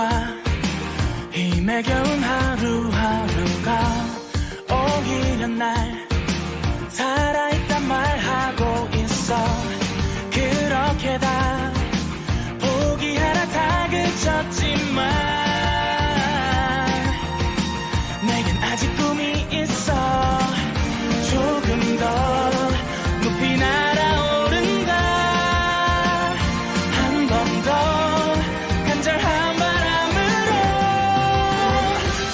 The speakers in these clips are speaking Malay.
와 힘에 겨운 하루하루가 오히려 날 살아있단 말하고 있어. 그렇게 다 포기하라 다그쳤지만 내겐 아직 꿈이 있어. 조금 더 높이 날아오른다. 한 번 더 간절한 바람으로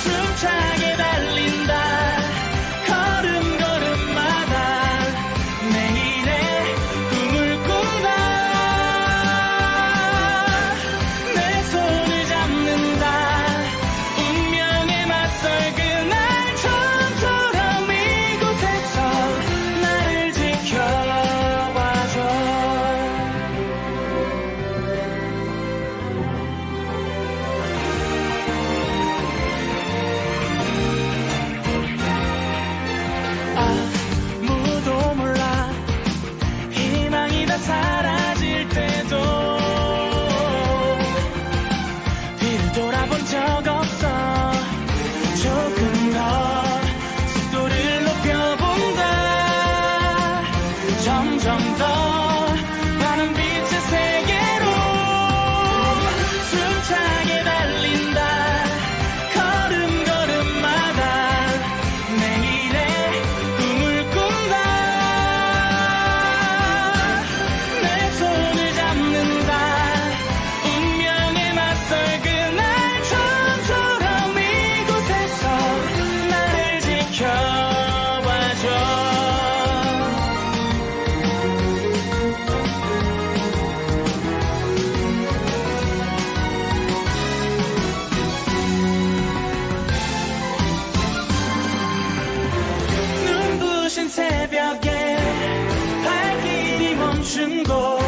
숨차게 달린다. 걸음걸음마다 내일의 꿈을 꾼다. 내 손을 잡는다. 운명에 맞설 그날처럼 이곳에서 나를 지켜봐줘. 아무도 몰라 희망이 다 사라질 때도 뒤를 돌아본 적 없어. 조금 더 속도를 높여본다. 점점 더 많은 빛의 세계로 숨차게 달린다. 걸음걸음마다 내일의 꿈을 꾼다. 내 손을 잡는다. 운명에 맞설 그날처럼 이곳에서 나를 지켜봐줘. 눈부신 새벽에 발길이 멈춘 곳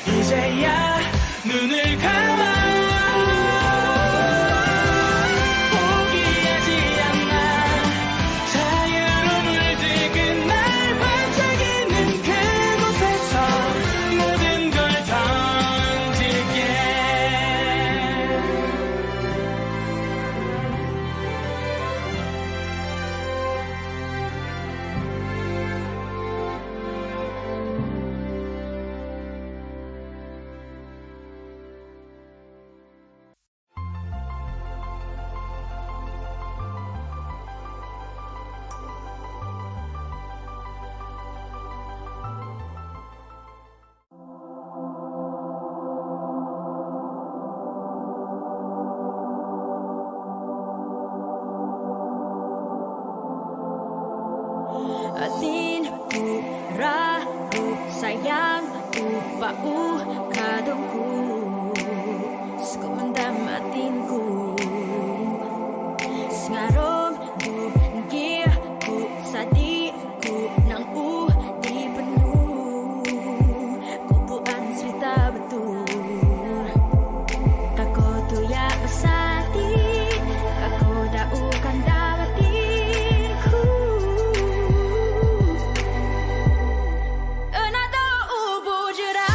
이제야 눈을 감아. 포기하지 않아. 자유로 물들 그날 반짝이는 그곳에서 모든 걸 던질게. Atin ragu sayang upau kadangku suka mendam atinku sengarong dia ku sadiku nang di penuh kumpulan cerita betul kako tu ya besati kako daukan damatinku. Nada ubu jera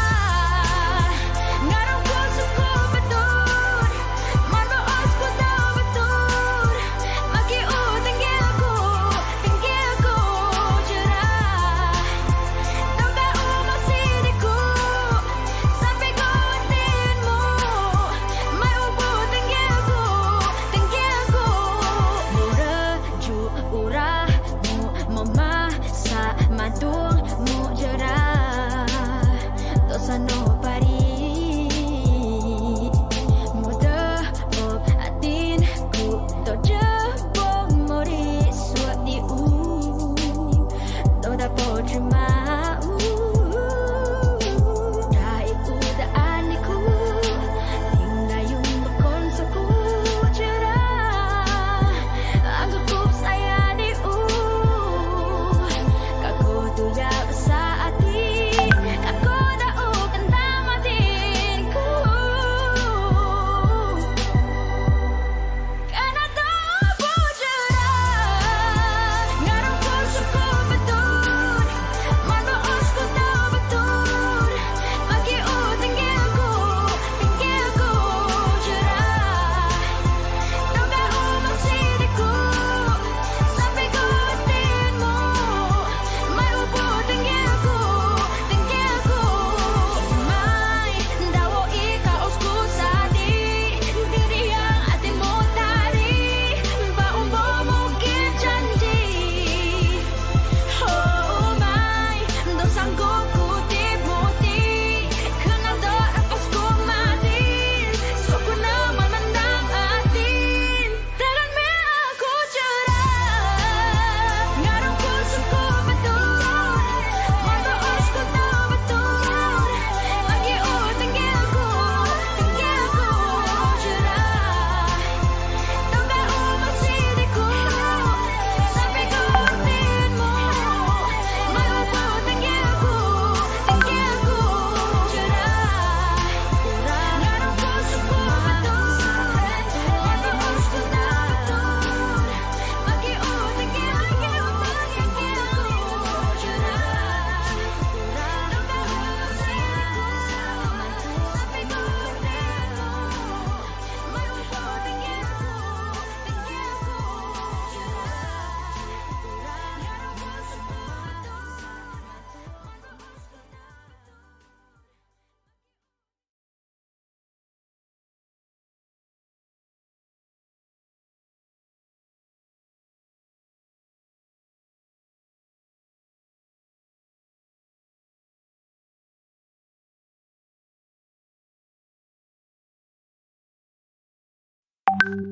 Namaku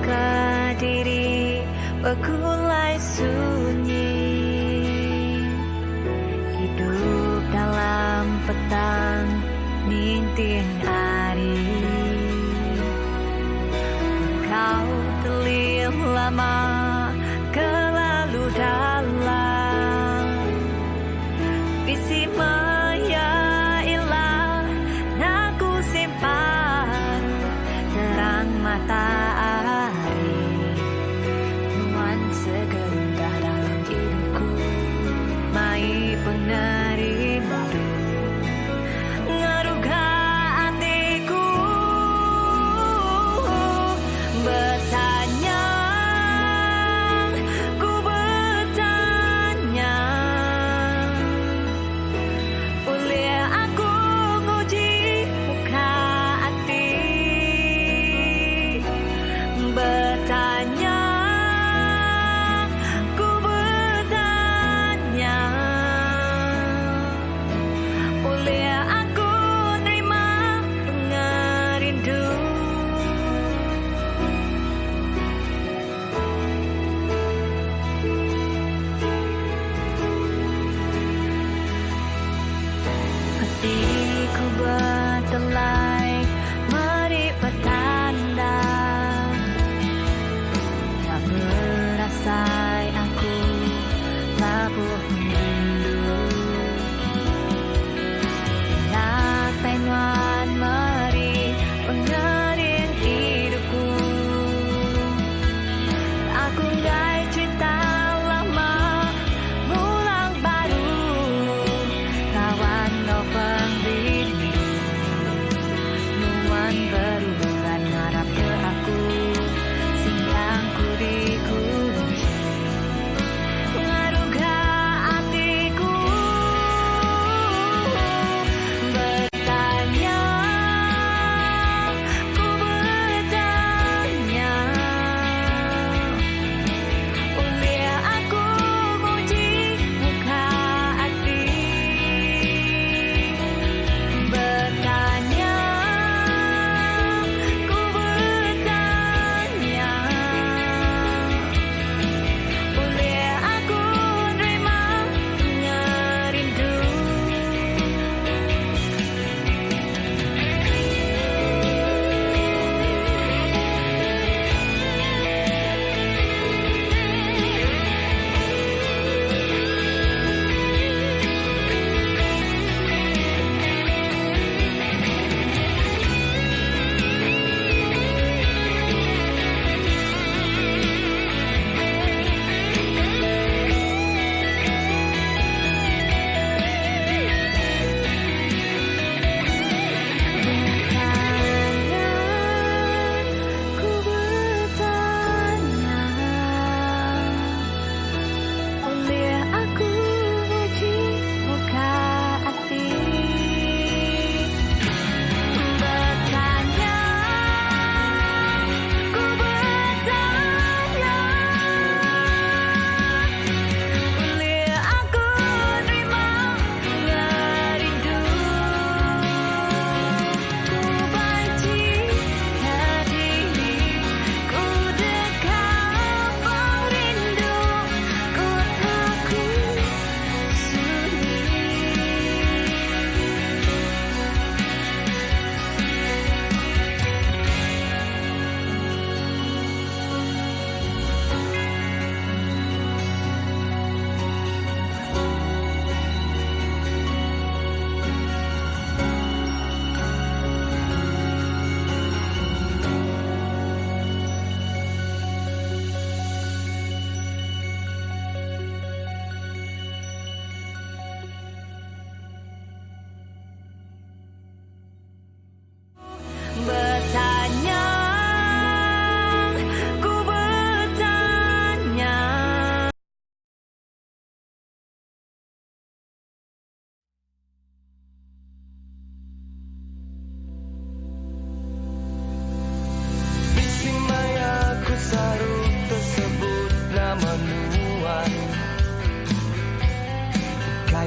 ke diri bergulai sunyi, hidup dalam petang nintin hari. Kau telir lama ke lalu dalam, visi maya ilah naku simpan terang matahari, nuansa gerundah dalam hidupku, mai penari baru ngaruga hatiku, bertanya, ku bertanya, boleh aku nguji muka hati, bertanya, ku bertanya, boleh aku nerima pengerindu. Hatiku bertelai meri petanda, tak berasai aku labuh rindu. Natai nuan meri pengerin hidupku, aku gai cerita lama ngulang baru, kawan no pengrindu, nuan berulan harap ke aku, siangku dikunci, ngaruga hatiku,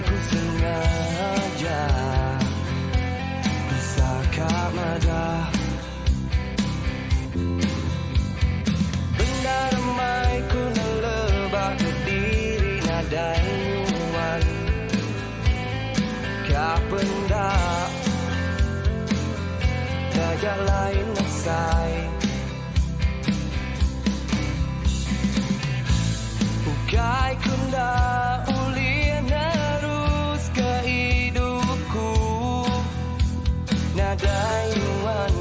ku sengaja Pusaka mada Benda ramai ku nelebak ke diri nadai nyuman Kau pendak Dajak lain nasai Ukai kunda ulien harus ke hidupku Nadai nyuman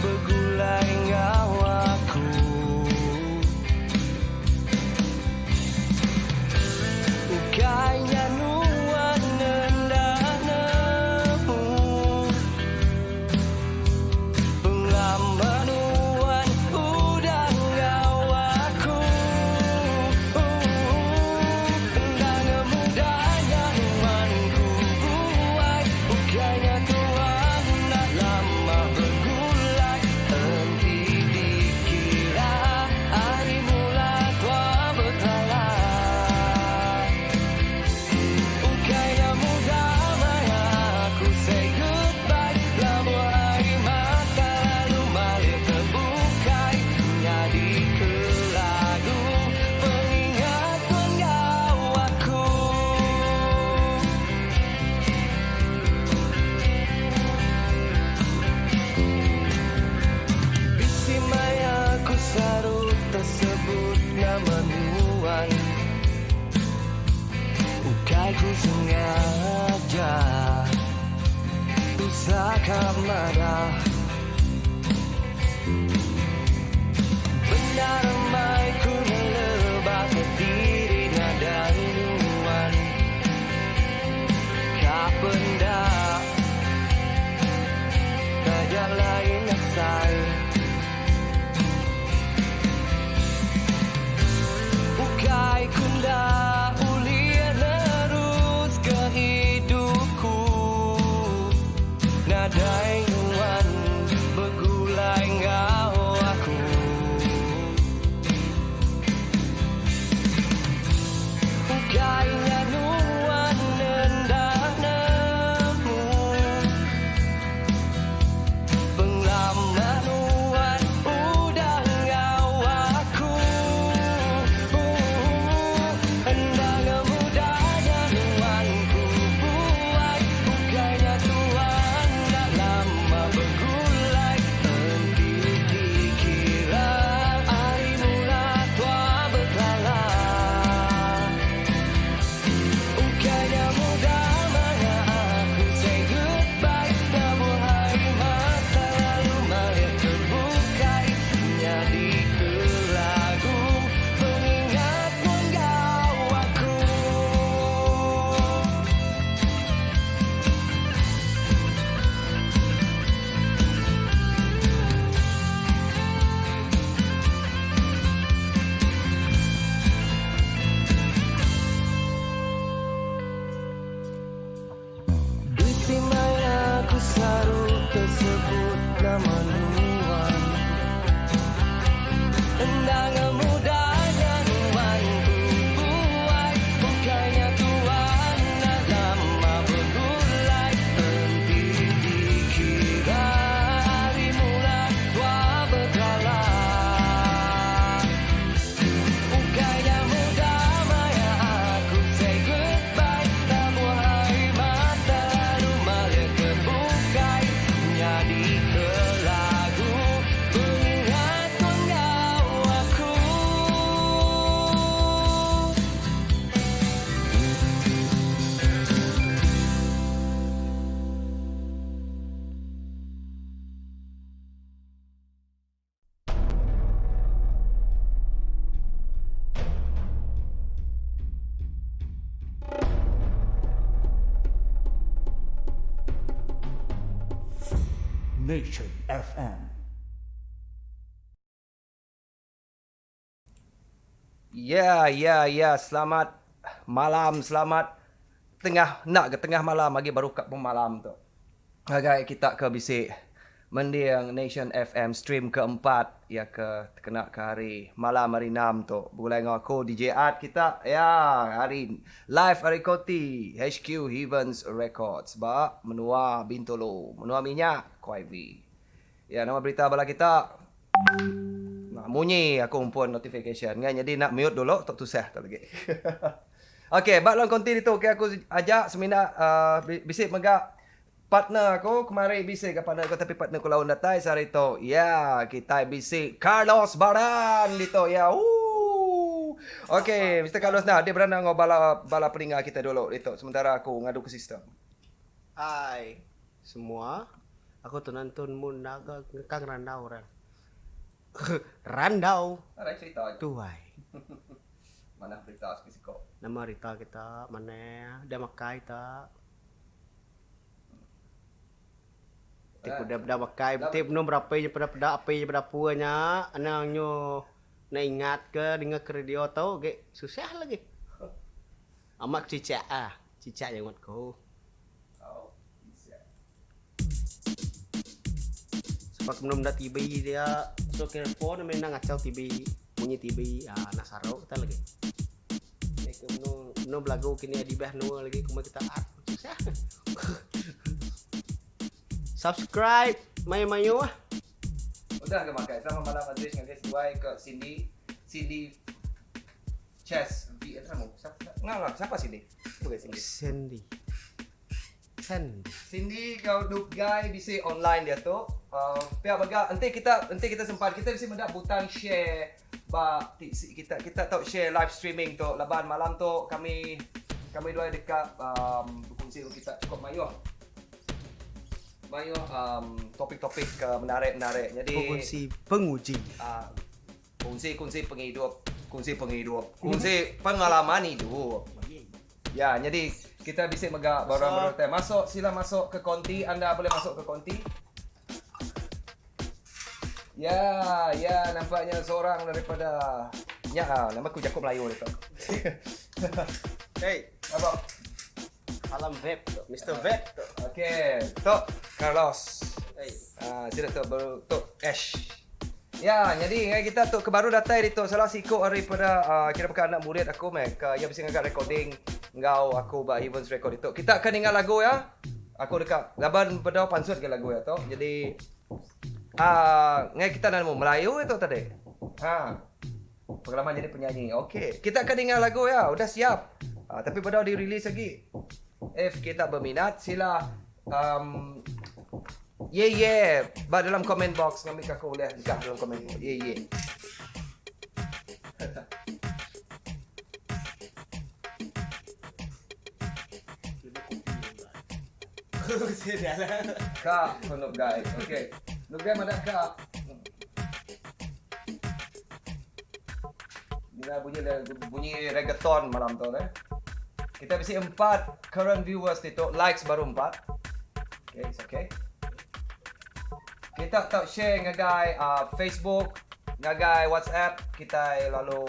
bergulai ngawaku Ukai nyanuan nendak nemu Penglamanuan udang ngawaku Endang mudahnya nuanku buai Ukainya tuan nak lama bergulai Henti dikira hari mula tua bertalai Ukainya mudah maya aku say goodbye Labuh air mata lalu balik terbukai Jadi kelagu pengingat penggawaku Bisi maya ku sarut tersebut nama nuan Ukai ku sengaja Pusaka mada Benda ramai ku nelebak ke diri nadai nuan Kau pendak Dajak lain asal Ukai kunda ulien harus ke hidupku Nadai nuan bergulai ngawaku Ukai nyanuan nendak nemu Penglamanuan udang ngawaku Endang mudahnya nuanku buai Ukainya tuan nak lama bergulai Henti dikira hari mula tua bertalai Ukainya mudah mana aku say goodbye Labuh hari mata lalu balik terbukai Jadi kelagu pengingat penggawaku Bisi maya ku sarut tersebut nama nuan Endang mudahnya nuanku buai Ukainya tuan nak lama bergulai Henti dikira hari mula tua bertalai Ukainya mudah maya aku say goodbye Labuh air mata lalu balik terbukai Jadi kelagu pengingat penggawaku Nation FM. Ya, selamat malam, selamat nak ke tengah malam lagi baru kat pun malam tu. Agak kita ke bisik mendiang Nation FM stream keempat ia terkena ke hari malam hari 6 tu. Boleh dengan aku DJ Art kita. Ya, hari live hari Koti HQ Heavens Records. Ba menua Bintolo, menua minyak KYV. Ya, nama berita bala kita. Nah, bunyi aku pun notification kan. Jadi nak mute dulu tak tusah tak lagi. Okey, bak long konti itu okay, aku ajak semina bisik megak partner aku kemarin bisik ke partner aku tapi partner aku lawan datai sehari tu. Ya, kita bisik Carlos Baran dito. Ya. Okey, Mr. Carlos nah dia beranda bala peningat kita dulu dito sementara aku ngadu ke sistem. Hai semua. Aku tu nonton mun naga kang randau orang. Randau. Ada cerita aja. Tuai. Mana cerita spesifik? Nama Rita kita mana dia makai tak. Tipu dah makai, tip no berapa je pada apa je pada puanya, anaknya nak ingat ke dengar ke radio tahu ke susah lagi. Amak cicak cicak yang buat kau. Sebab belum dah TV dia, so telepon memang ngacau TV, bunyi TV, nak sarau kita lagi. No belagu kini di bah no lagi kuma kita art susah. Subscribe mayo-mayo ah. Udah ke makai sama malam Adris dengan guys Duai ke Cindy Chess V kamu. Siapa Cindy? Bukan Cindy. Cindy kau duk guy bisa online dia tu. Pihak baga nanti kita sempat kita bisa mendak butang share kita tahu share live streaming tu laban malam tu kami dua dekat berkongsi kita cukup mayu topik-topik menarik. Jadi Kongsi penguji. kongsi penghidup, kongsi pengalaman hidup. Ya, jadi kita bisa megak barang-barang teh. Sila masuk ke konti. Anda boleh masuk ke konti. Ya, nampaknya seorang daripada nama aku Jakob Melayu itu. Hey, Apa? alam vape tu, Mr. Vape tu. Okey, Tok Carlos. Hey, Sila Tok baru Tok Ash. Ya, jadi kita tu kebaru datai itu salah sikut daripada kira bukan anak murid aku yang bisa ngagak recording ngau aku ba events record itu. Kita akan dengar lagu ya. Aku dekat laban pada pansut ke lagu ya tu. Jadi ngai kita nak Melayu itu tadi. Pengalaman jadi penyanyi. Okey, kita akan dengar lagu ya. Udah siap. Tapi pada di-release lagi. If kita berminat sila ba dalam comment box kami aku boleh dekat dalam comment box. Kak, untuk guys. Okey. Nuk guys mana kak? Bunyi reggaeton malam tu Kita bisa 4 current viewers itu, likes baru 4. Okay, it's okay. Kita tak share ngagai Facebook, ngagai WhatsApp, kita lalu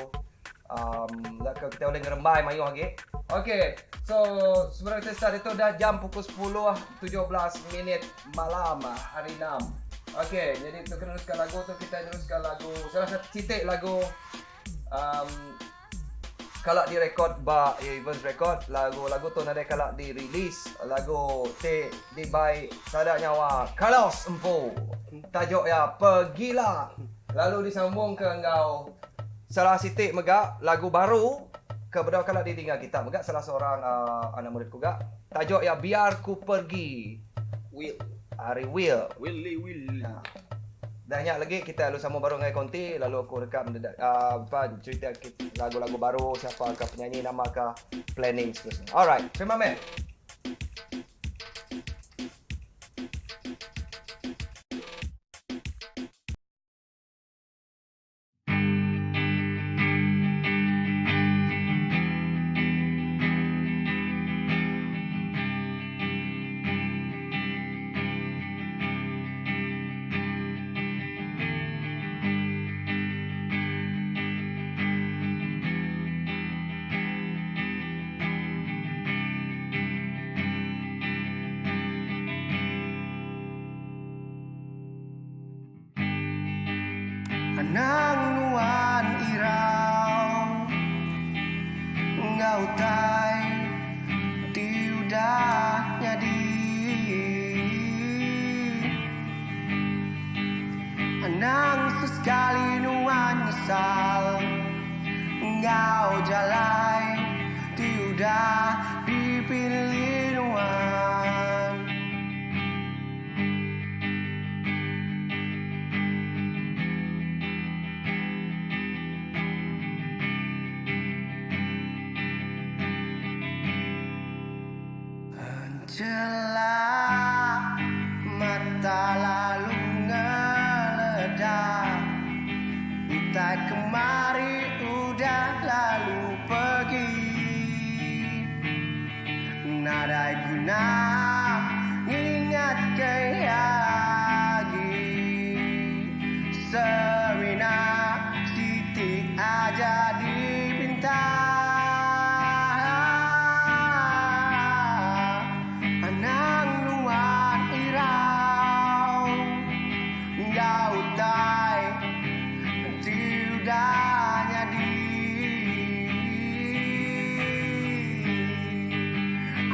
kita boleh ngerembai mayu lagi. Okay, so sebenarnya kita start itu dah jam pukul 10:17 minit malam hari 6. Okay, jadi kita teruskan lagu tu, kita teruskan lagu salah satu titik lagu kalau di record ba events record lagu tu nade kalau di release lagu di by sada nyawa Carlos Empo tajuk ya Pergilah lalu disambung ke engkau salah sitik megak lagu baru ke bedau kalau ditinggal kita megak salah seorang anak murid juga tajuk ya Biar Ku Pergi Will nah. Dah banyak lagi kita lalu sama baru dengan konti lalu aku rekam cerita lagu-lagu baru siapa ke penyanyi nama ke planning seterusnya. Alright, terima kasih. nang nuan irau ngau tai tiudahnya di nang sesekali nuan nyesal ngau jalai tiudah dipilih nuan. Celah mata lalu ngeledak, utai kemari udah lalu pergi. Nadai guna ingat lagi, Serena Siti aja dipinta.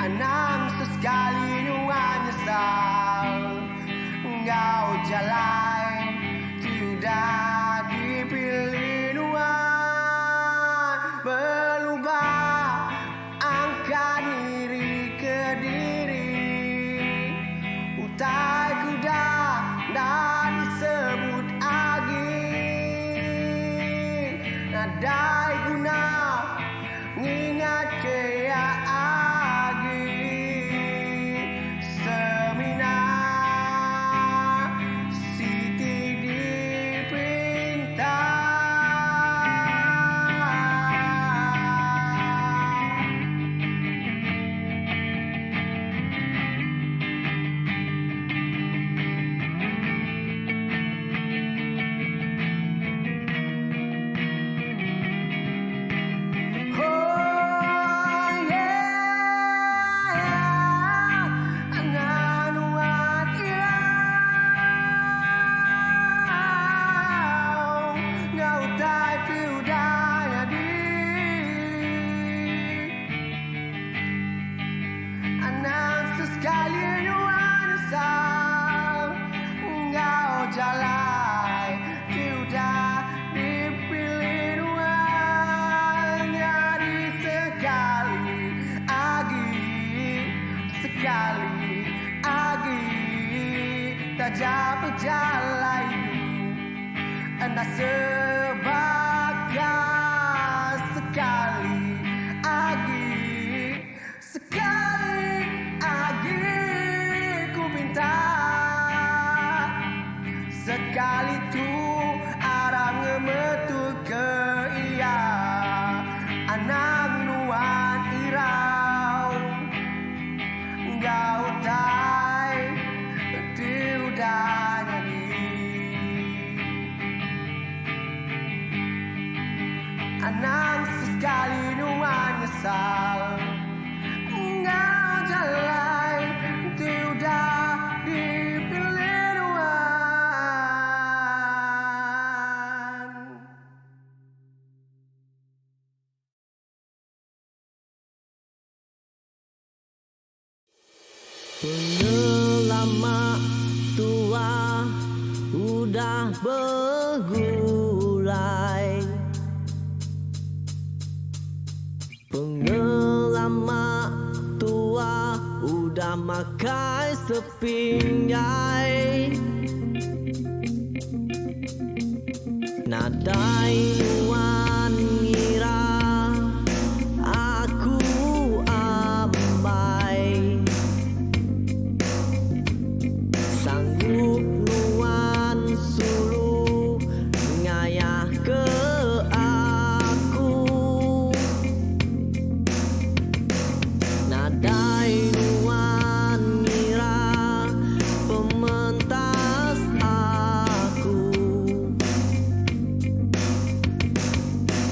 Anang sesekali nuan nyesal ngau jalai tidak dipilih nuan. Berubah angkat diri ke diri, utai kuda dan disebut agi. Nadai guna ngingat ke jalai tiudah dipilih nuan. Jadi sekali agi tajam jalai anda sebagai sekali agi ku minta. Sekali tu arang metu ke iya anak nuan irau ngau tai tiudah nyanyi. Anak sesekali nuan nyesal ngau jalai tiudah dipilih nuan. Lama tua udah bergulai, pengalaman tua udah makai sepinggai. Nadai nuan ngira aku ambai, sanggup nuan suruh ngayah ke aku. Nadai nuan ngira pementas aku,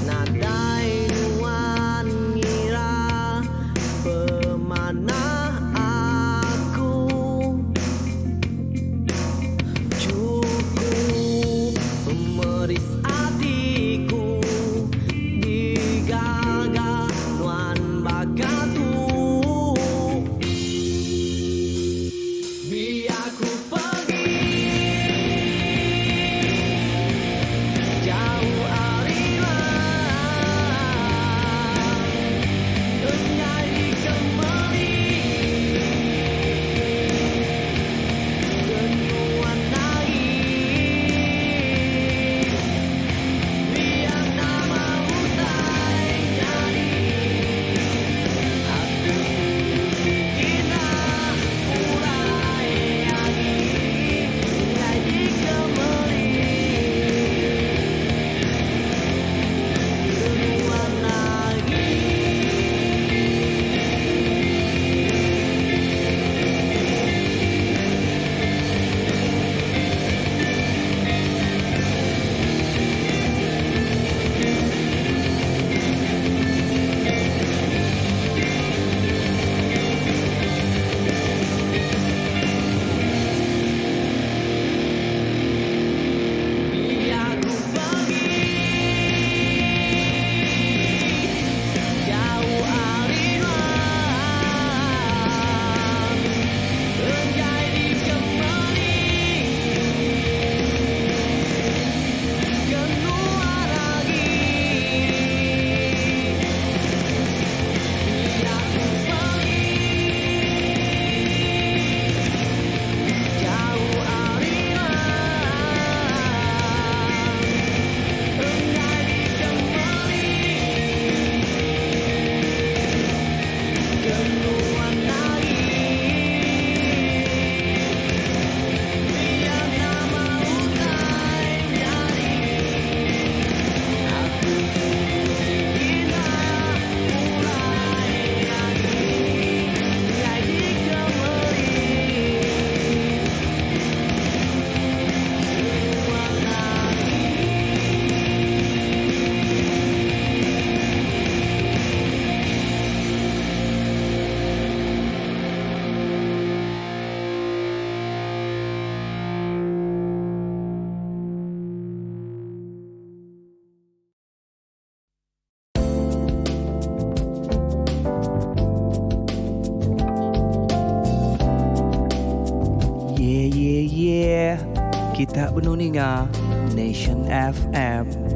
nadai nuan ngira pemanah aku. Cukup meris Kita Benuninga Nation FM.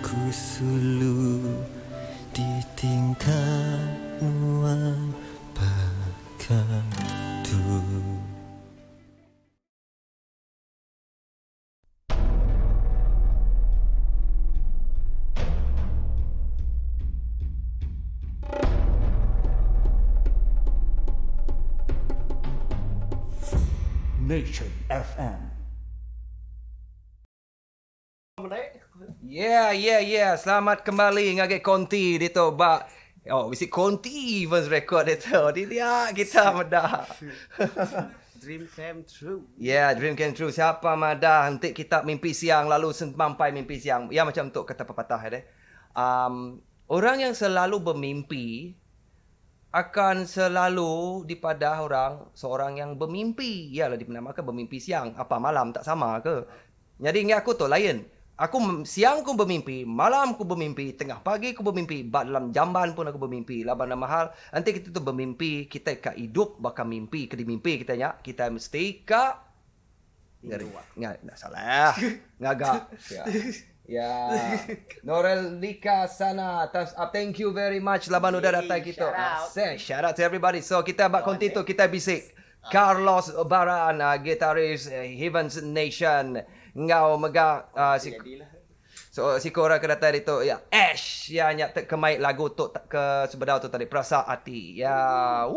Ku sulu di tingkat nuang pakatu. Nation FM. Yeah. Selamat kembali ngage konti dito ba. Oh, bisi konti Evans record dito. Dia kita madah. Dream came true. Yeah, dream came true. Siapa madah nanti kita mimpi siang lalu sampai mimpi siang. Ya macam tu kata pepatah deh. Orang yang selalu bermimpi akan selalu dipadah seorang yang bermimpi. Yalah dinamakan bermimpi siang. Apa malam tak sama ke? Jadi ingat aku tu lain. Siang aku bermimpi, malam aku bermimpi, tengah pagi aku bermimpi, dalam jamban pun aku bermimpi. Laban mahal. Nanti kita tu bermimpi, kita ka hidup bakal mimpi, ke mimpi kita nya. Kita mesti ka nggak salah. Ngagak. Ya. Norel Lika sana. Thumbs up. Thank you very much. Laban udah datang kita. Shout out to everybody. So kita bak konti tu kita bisik. Carlos Baran, gitaris Heaven's Nation. Ngau mega si korang kedata dito ya Ash ya nya kemai lagu tu ke sebedau tu tadi Perasa Hati ya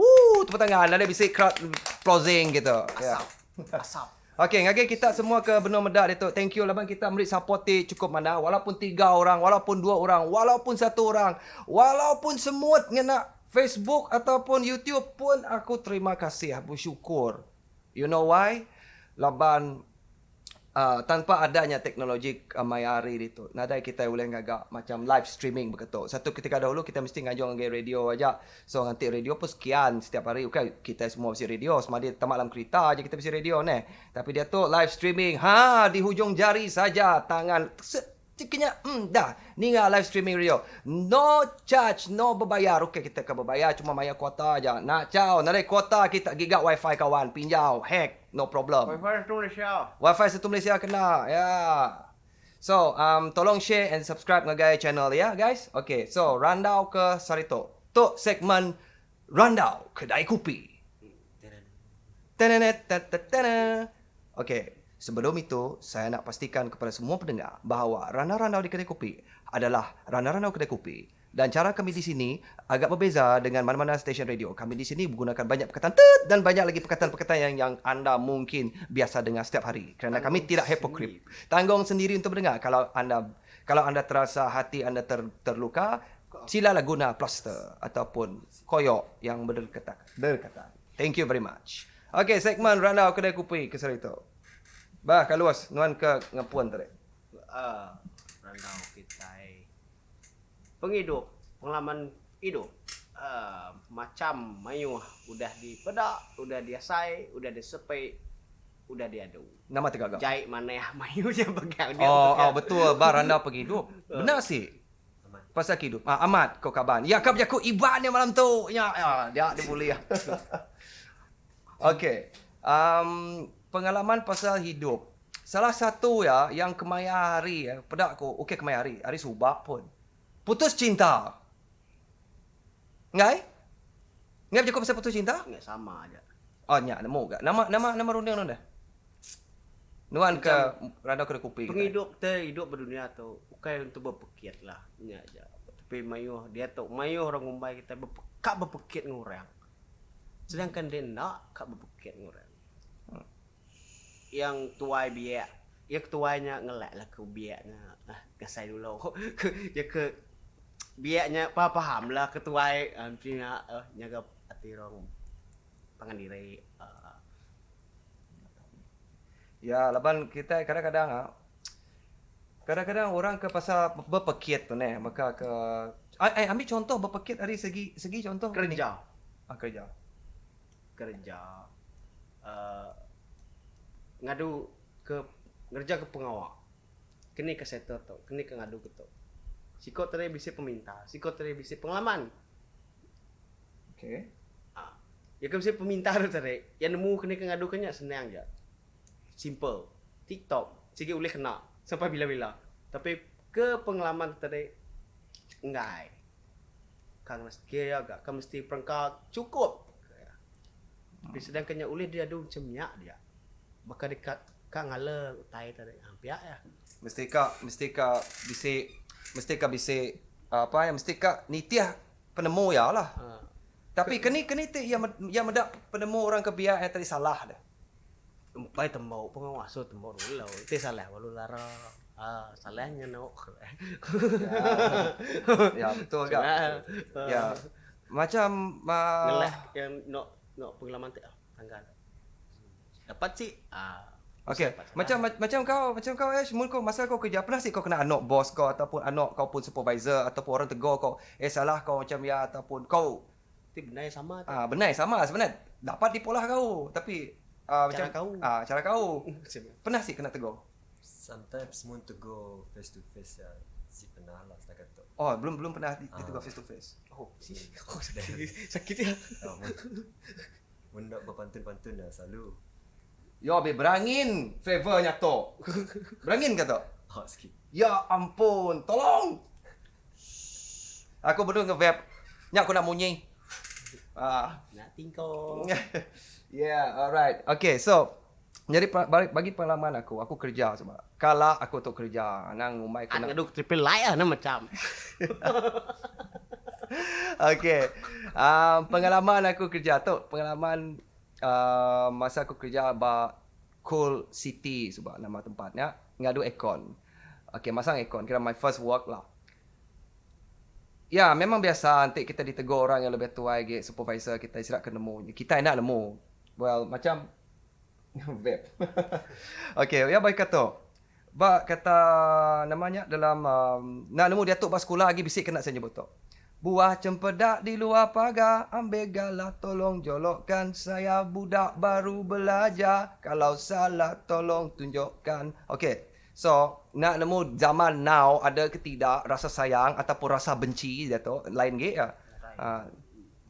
tepuk tangan ada bisik crowd closing gitu ya Asap. okey ngage kita semua ke Benua Medak dito thank you laban kita beri support cukup mana walaupun 3 orang walaupun 2 orang walaupun 1 orang walaupun semut ngena Facebook ataupun YouTube pun aku terima kasih bersyukur you know why laban tanpa adanya teknologi mayari itu, nadai kita boleh ngagak macam live streaming begitu. Satu ketika dahulu kita mesti ngajong ngagak radio aja. So nanti radio pun sekian setiap hari. Okay, kita semua mesti radio. Semua dia tamat dalam kereta aja kita mesti radio ne. Tapi dia tu live streaming. Di hujung jari saja tangan. Ciknya dah ni ngah live streaming radio no charge no berbayar okey kita kan berbayar cuma bayar kuota aja nak caw nak kuota kita giga wifi kawan pinjau hack no problem wifi satu Malaysia kena ya so tolong share and subscribe ngagai channel ya guys okey so randau ke Sarito tu segmen randau kedai kopi okey sebelum itu, saya nak pastikan kepada semua pendengar bahawa randau-randau di kedai kopi adalah randau-randau kedai kopi. Dan cara kami di sini agak berbeza dengan mana-mana stesen radio. Kami di sini menggunakan banyak perkataan tet dan banyak lagi perkataan-perkataan yang anda mungkin biasa dengar setiap hari. Kerana kami tidak hipokrit. Tanggung sendiri untuk mendengar. Kalau anda terasa hati anda terluka, silalah guna plaster ataupun koyok yang berdekatan. Thank you very much. Okay, segmen randau kedai kopi ke Sarito. Bah, kaluas nuan ke ngapuan tadi. Randau kita penghidup, pengalaman hidup. Macam mayu udah dipedak, udah diasai, udah disepai, udah diadu. Nama tegak. Jahit mana ya mayu je pegang dia. Oh betul bah randau penghidup. Benar sih. Pasal hidup. Amat kau kaban. Ya kau jaku iban malam tu. Ya dia boleh ya. Okey. Pengalaman pasal hidup. Salah satu ya yang kemaya hari ya, pedak aku. Okey kemaya hari subak pun. Putus cinta. Ngai? Ngai bercakap pasal putus cinta? Enggak sama aja. Oh nyak nemu gak? Nama rundang dah. Nuan ke randau kedai kopi. Penghidup hidup berdunia tu bukan untuk berpekit lah. Nya aja. Tapi mayu dia tu mayu orang Mumbai kita berpekit ngurang. Sedangkan dia nak kak berpekit ngurang. Yang tuai biak yang tuainya ngelak lah ke biaknya gasai dulu dia ke biaknya paham lah ketuai punya nyaga hati rong pangan diri ya laban kita kadang-kadang orang ke pasal berpekit tu maka ke ambil contoh berpekit dari segi contoh kerja ngadu ke ngerja ke pengawal kini ke settle tu kini ke ngadu ke tu sikot tadi bisa peminta sikot tadi bisa pengalaman okey ya ke bisa peminta tu tadi yang nemu kini ke ngadu kenya senang je simple TikTok sikit boleh kena sampai bila-bila tapi ke pengalaman tadi enggak. Kang mesti agak kan mesti perangkat cukup. Tapi sedangkannya oleh dia ada macam nyak dia. Bakal dekat kang ngala utai tadi hampir ya. Mesti ka bisi apa yang mesti ka nitiah penemu ya lah. Ha. Tapi keni te yang medak penemu orang kebiak yang tadi salah dah. Umpai tembau pengawas tembau dulu. Itu salah walau lara. Salahnya nok. Ya betul kan. Ya. Macam Ngeleh yang nok pengalaman tu tanggal. Dapat sih. okey. Macam kau semua kau masa kau kerja pernah sih kau kena anak bos kau ataupun anak kau pun supervisor ataupun orang tegur kau salah kau macam ya ataupun kau Itu benar sama tu. benar sama sebenarnya dapat dipolah kau tapi macam kau. cara kau pernah sih kena tegur. Sometimes want to go face to face ya. Si pernah lah setakat tu. Oh, belum pernah ditegur face to face. Oh, sakit ya. Mun nak berpantun-pantun dah selalu. Yo, be berangin favornya tu. Berangin ke tu? Hot sikit. Ya ampun, tolong. Aku baru nge-vape. Nyak aku nak munyi. Nak tingkau. Yeah, alright. Okay, so jadi bagi pengalaman aku kerja sebab kalau aku tu kerja nang umai An kena. ngaduk triple light lah macam. Okay. Pengalaman aku kerja tu, pengalaman masa aku kerja ba Cool City sebab nama tempatnya ngadu aircon. Okay, masang aircon kira my first work lah. Ya, memang biasa nanti kita ditegur orang yang lebih tua lagi, supervisor kita siap kena nemu. Kita nak nemu. Well, macam vape. Okay, ya baik kata. Ba kata namanya dalam nak nemu dia tu pas sekolah lagi bisik kena saya nyebut tu. Buah cempedak di luar pagar, ambil galah tolong jolokkan. Saya budak baru belajar, kalau salah tolong tunjukkan. Okay, so nak nemu zaman now ada ke tidak rasa sayang ataupun rasa benci dia tu lain ge ya.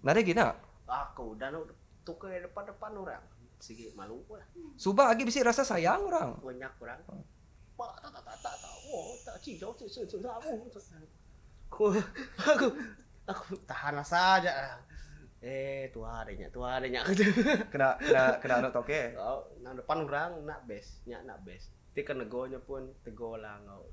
Nak lagi nak? Aku dah nak tukar depan-depan orang. Sikit malu lah. Subah lagi bisik rasa sayang orang. Banyak orang. Pak tak. Oh, tak cicau. Aku tahan saja. Tua adanya. Kena nak toke. Nak depan orang nak best, nak best. Nanti kan negonya pun tegur lah ngau.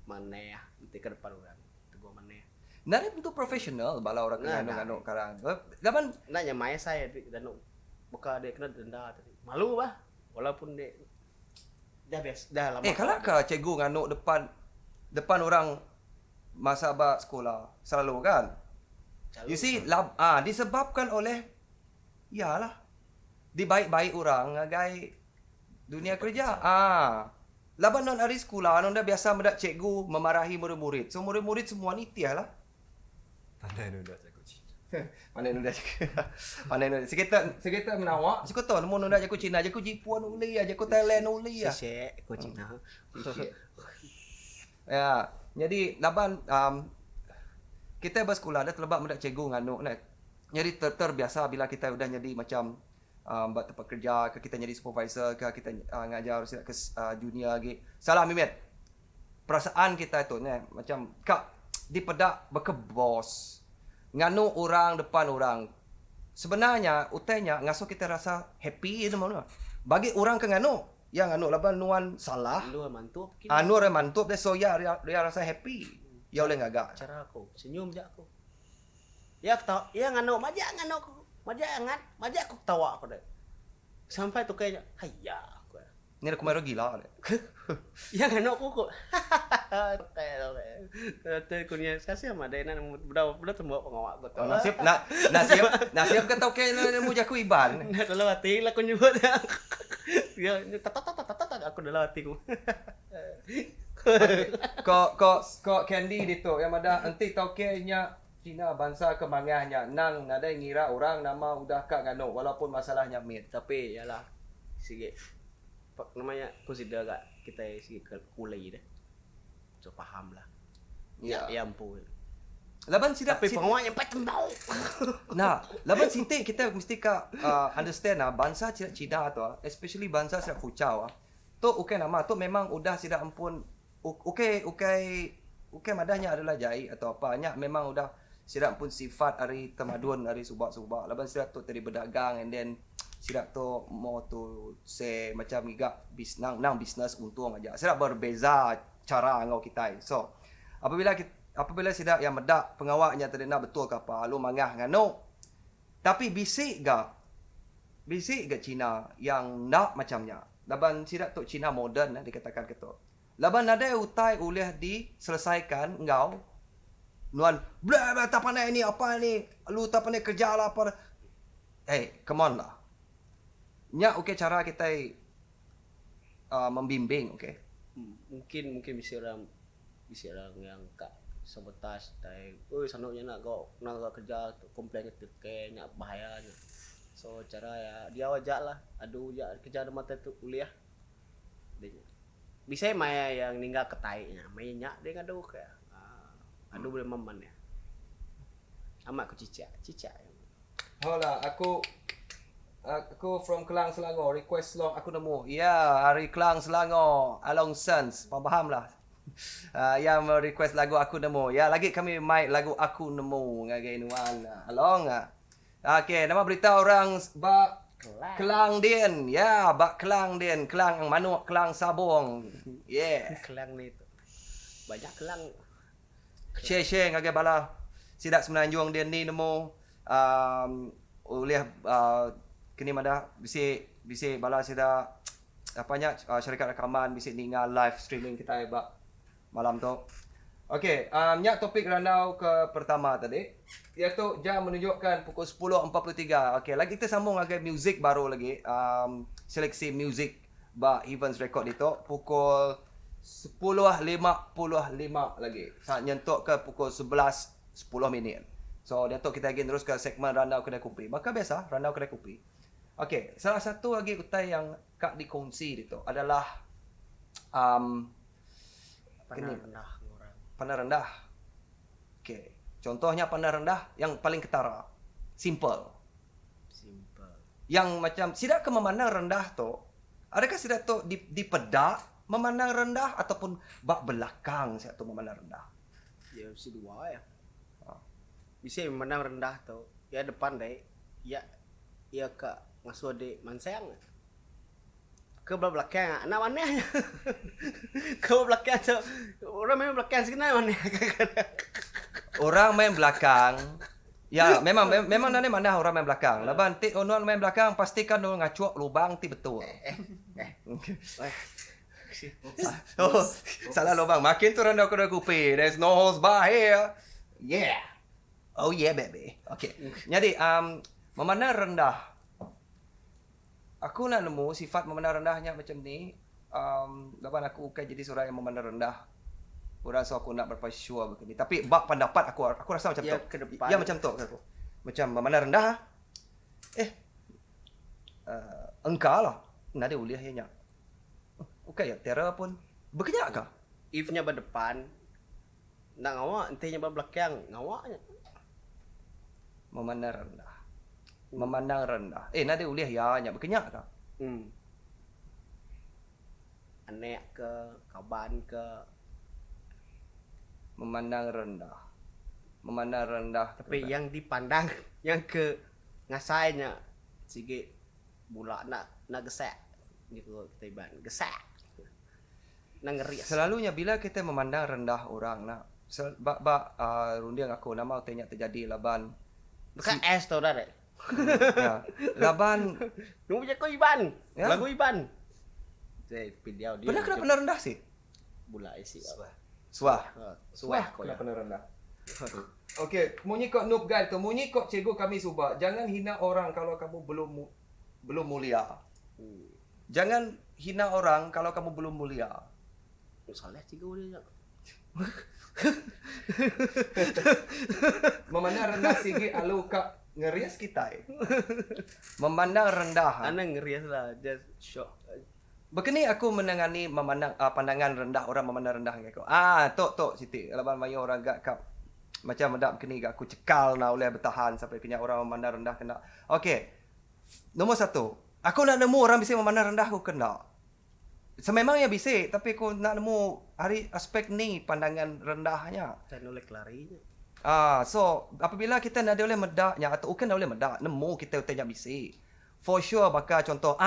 Mana ya? Nanti ke depan orang tegur mana ya? Nak untuk profesional bala orang nganu karang. Zaman Nak nyamai saya dan buka dia kena denda tadi. Malu bah. Walaupun dia dah best, dah lama. kalau ke cikgu nganu depan orang masa ba sekolah selalu kan. You see disebabkan oleh yalah dibaik-baik orang ngagai dunia kerja. Laban non hari sekolah non dah biasa mendak cikgu memarahi murid-murid. So murid-murid semua nitiah lah. Pandai nu dah jago Cina. Pandai nu dah pandai nu. Sekitar menawak. Sekitar nemu nu dah jago Cina, jago Jepun uli, jago Thailand uli. Sisek ko Cina. Ya, jadi laban kita bersekolah dah terlebat mendak cikgu nganu nak. Jadi terbiasa bila kita udah jadi macam buat tempat kerja ke kita jadi supervisor ke kita ngajar ke junior lagi. Salah mimet. Perasaan kita tu macam kak dipedak berkebos. Nganu orang depan orang. Sebenarnya utainya ngasuh kita rasa happy tu mana. Bagi orang ke nganu yang anu laban nuan salah. Lu mantap kita. Anu orang mantap dia so ya dia rasa happy. Ya oleh ngagak. Cara aku senyum je aku. Ya aku tahu, ya ngano majak ngano aku. Majak aku tawa aku dah. Sampai tu kayaknya, hayya aku. Ni aku main gila. Ya ngano aku kok. Kata kunya kasih sama ada nan budak tembok pengawak betul. Nasib ke tau ke mu jaku iban. Nak dalam hati lah aku nyebut. Ya aku dalam hatiku. Kok Candy dito yang ada nanti tau ke nya Cina bangsa kemangahnya nang nada ngira orang nama udah kak ngano walaupun masalahnya mit. Tapi yalah sikit namanya consider agak kita sikit kulai dah. So faham lah. Ya ampun. Laban sida Tapi pengawak yang tembau. Nah, laban sintik kita mesti ka understand bangsa Cina tu especially bangsa Fuchao tu okay nama tu memang udah sida ampun Okey madahnya adalah jahit atau apa. Nya memang udah sidak pun sifat hari tamadun, hari subak-subak. Laban sidak tu tadi berdagang and then sidak tu mau tu say macam gigak nang bisnes untung aja. Sidak berbeza cara ngau kita. So, apabila sidak yang medak pengawaknya tadi nak betul ke apa, lu mangah ngano. Tapi bisik gak Cina yang nak macamnya. Laban sidak tu Cina moden dikatakan ketu. Laban ada utai oleh diselesaikan engkau. Nuan, blah tak pandai ni apa ni. Lu tak pandai kerja lah apa. Hey, come on lah. Nya okey cara kita membimbing, okey. Mungkin bisa orang yang kak sabotaj tai. Oi sanoknya nak kerja komplain tu kayaknya bahayanya. So cara ya dia wajak lah. Aduh ya kerja ada mata tu kuliah. Bisa maya yang ninggal ketainya, mainnya dia ngadu kayak aduh boleh maman ya. Amat aku cicak. Hola, aku from Kelang Selangor, request long aku nemu. Ya, hari Kelang Selangor, Along Sons, faham lah. Yang request lagu aku nemu. Ya, lagi kami mic lagu aku nemu ngagay nuan. Along. Okey, nama berita orang Kelang Din. Ya, Kelang Din, Kelang Manuk, Kelang Sabung. Yeah. Kelang ni tu. Banyak kelang. Share ngagay bala. Sidak Semenanjung dia ni nemu oleh kini mada bisik bala sidak apanya syarikat rakaman bisik ningal live streaming kita bak malam tu. Okey, nyak topik ranau ke pertama tadi iaitu jam menunjukkan pukul 10.43. Okey, lagi kita sambung agak muzik baru lagi. Seleksi muzik ba Evans Record itu pukul 10.55 lagi. Saat nyentuk ke pukul 11.10 minit. So, dia tu kita lagi terus ke segmen Randau Kedai Kopi. Maka biasa, Randau Kedai Kopi. Okey, salah satu lagi utai yang kak dikongsi itu adalah pandang rendah. Okey, contohnya pandang rendah yang paling ketara. Simple. Yang macam, sidak ke memandang rendah tu, adakah sidak tu dipedak memandang rendah ataupun bak belakang sidak tu memandang rendah? Ya, mesti dua ya. Bisa memandang rendah tu, ya depan deh, ya ke masuk dek mansang. Ke belakang, anak mana? Ke belakang tu, orang main belakang sekenal mana? Orang main belakang. Ya, memang nanti mana orang main belakang. Laban ti orang main belakang pastikan orang ngacuak lubang ti betul. Oh, salah lubang. Makin tu Randau Kedai Kopi. There's no hose bar here. Yeah. Oh yeah baby. Okay. Jadi memandang rendah. Aku nak nemu sifat memandang rendahnya macam ni. Lapan aku bukan jadi seorang yang memandang rendah. Orang so aku nak berapa sure begini. Tapi bak pendapat aku rasa macam ya, tu. Ke depan. Ya macam tu aku. Macam memandang rendah. Engkau lah. Nak dia uliah ya. Okey ya, Tera pun berkenyak kah? If-nya berdepan, nak ngawak, entinya berbelakang, ngawaknya. Memandang rendah. Memandang rendah. Nak dia uliah ya, nya berkenyak kah? Anek ke, kaban ke. Memandang rendah. Memandang rendah. Tapi yang dipandang, yang ke ngasainya, sikit bulak nak gesak. Gitu kita iban, gesak. Nak ngeri. Selalunya bila kita memandang rendah orang nak runding aku nama tanya terjadi laban Bukan S tau dah dek. ya, laban Nunggu je kau Iban. Ya? Lagu Iban. Saya video dia. pernah kena pernah rendah sih. Bulak isi. Suah. Suah kau kena ya. pernah rendah. Okey, munyi kok noob guys tu. Munyi kok cikgu kami subak. Jangan hina orang kalau kamu belum mulia. Jangan hina orang kalau kamu belum mulia. Salah cikgu dia. Memandang rendah sikit alu kak ngerias kita. Memandang rendah. Ana ngerias lah, just shock. Begini aku menangani memandang pandangan rendah orang memandang rendah aku. Tok Siti. Laban mayu orang gak kap macam medap begini gak aku cekal nak boleh bertahan sampai kena orang memandang rendah kena. Okey. Nombor 1. Aku nak nemu orang bisa memandang rendah aku kena. sememangnya bisik, tapi kau nak nemu hari aspek ni pandangan rendahnya. Saya nolak larinya. So apabila kita nak boleh medaknya atau bukan boleh medak, nemu kita tanya bisik. For sure bakal contoh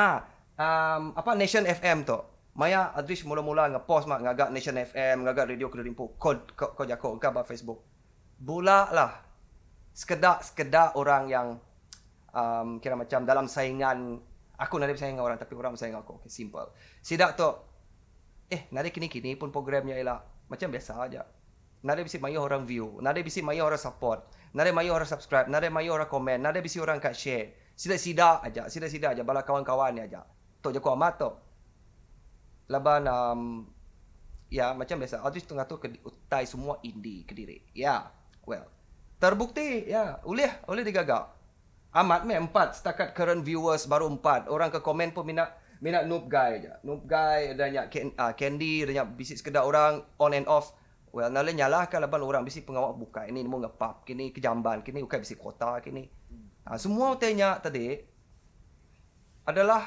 Nation FM tu. Maya Adrish mula-mula ngepost mak ngagak Nation FM, ngagak Radio Kuala Lumpur. Kau jako ke Facebook. Bula lah. Sekedar orang yang kira macam dalam saingan, aku nak bersaing dengan orang tapi orang bersaing dengan aku. Okay, simple. Sidak tu nade kini-kini pun programnya ialah macam biasa aja. Nade bisi mayu orang view, nade bisi mayu orang support, nade mayu orang subscribe, nade mayu orang komen, nade bisi orang kat share. Sida-sida aja bala kawan-kawan ni aja. Tok je ku amat tu. Laban ya macam biasa. Audrey tengah tu utai semua indie Kediri. Ya. Well, terbukti ya, boleh digagak. Amat 4 setakat current viewers baru 4. Orang ke komen pun minat Noob Guy aja. Noob Guy ada Candy, ada bisik sekedar orang on and off. Well, nala nyalahkan laban orang bisik pengawak buka. Ini nemu ngepap, kini kejamban, kini bukan bisik kota kini. Semua tanya tadi adalah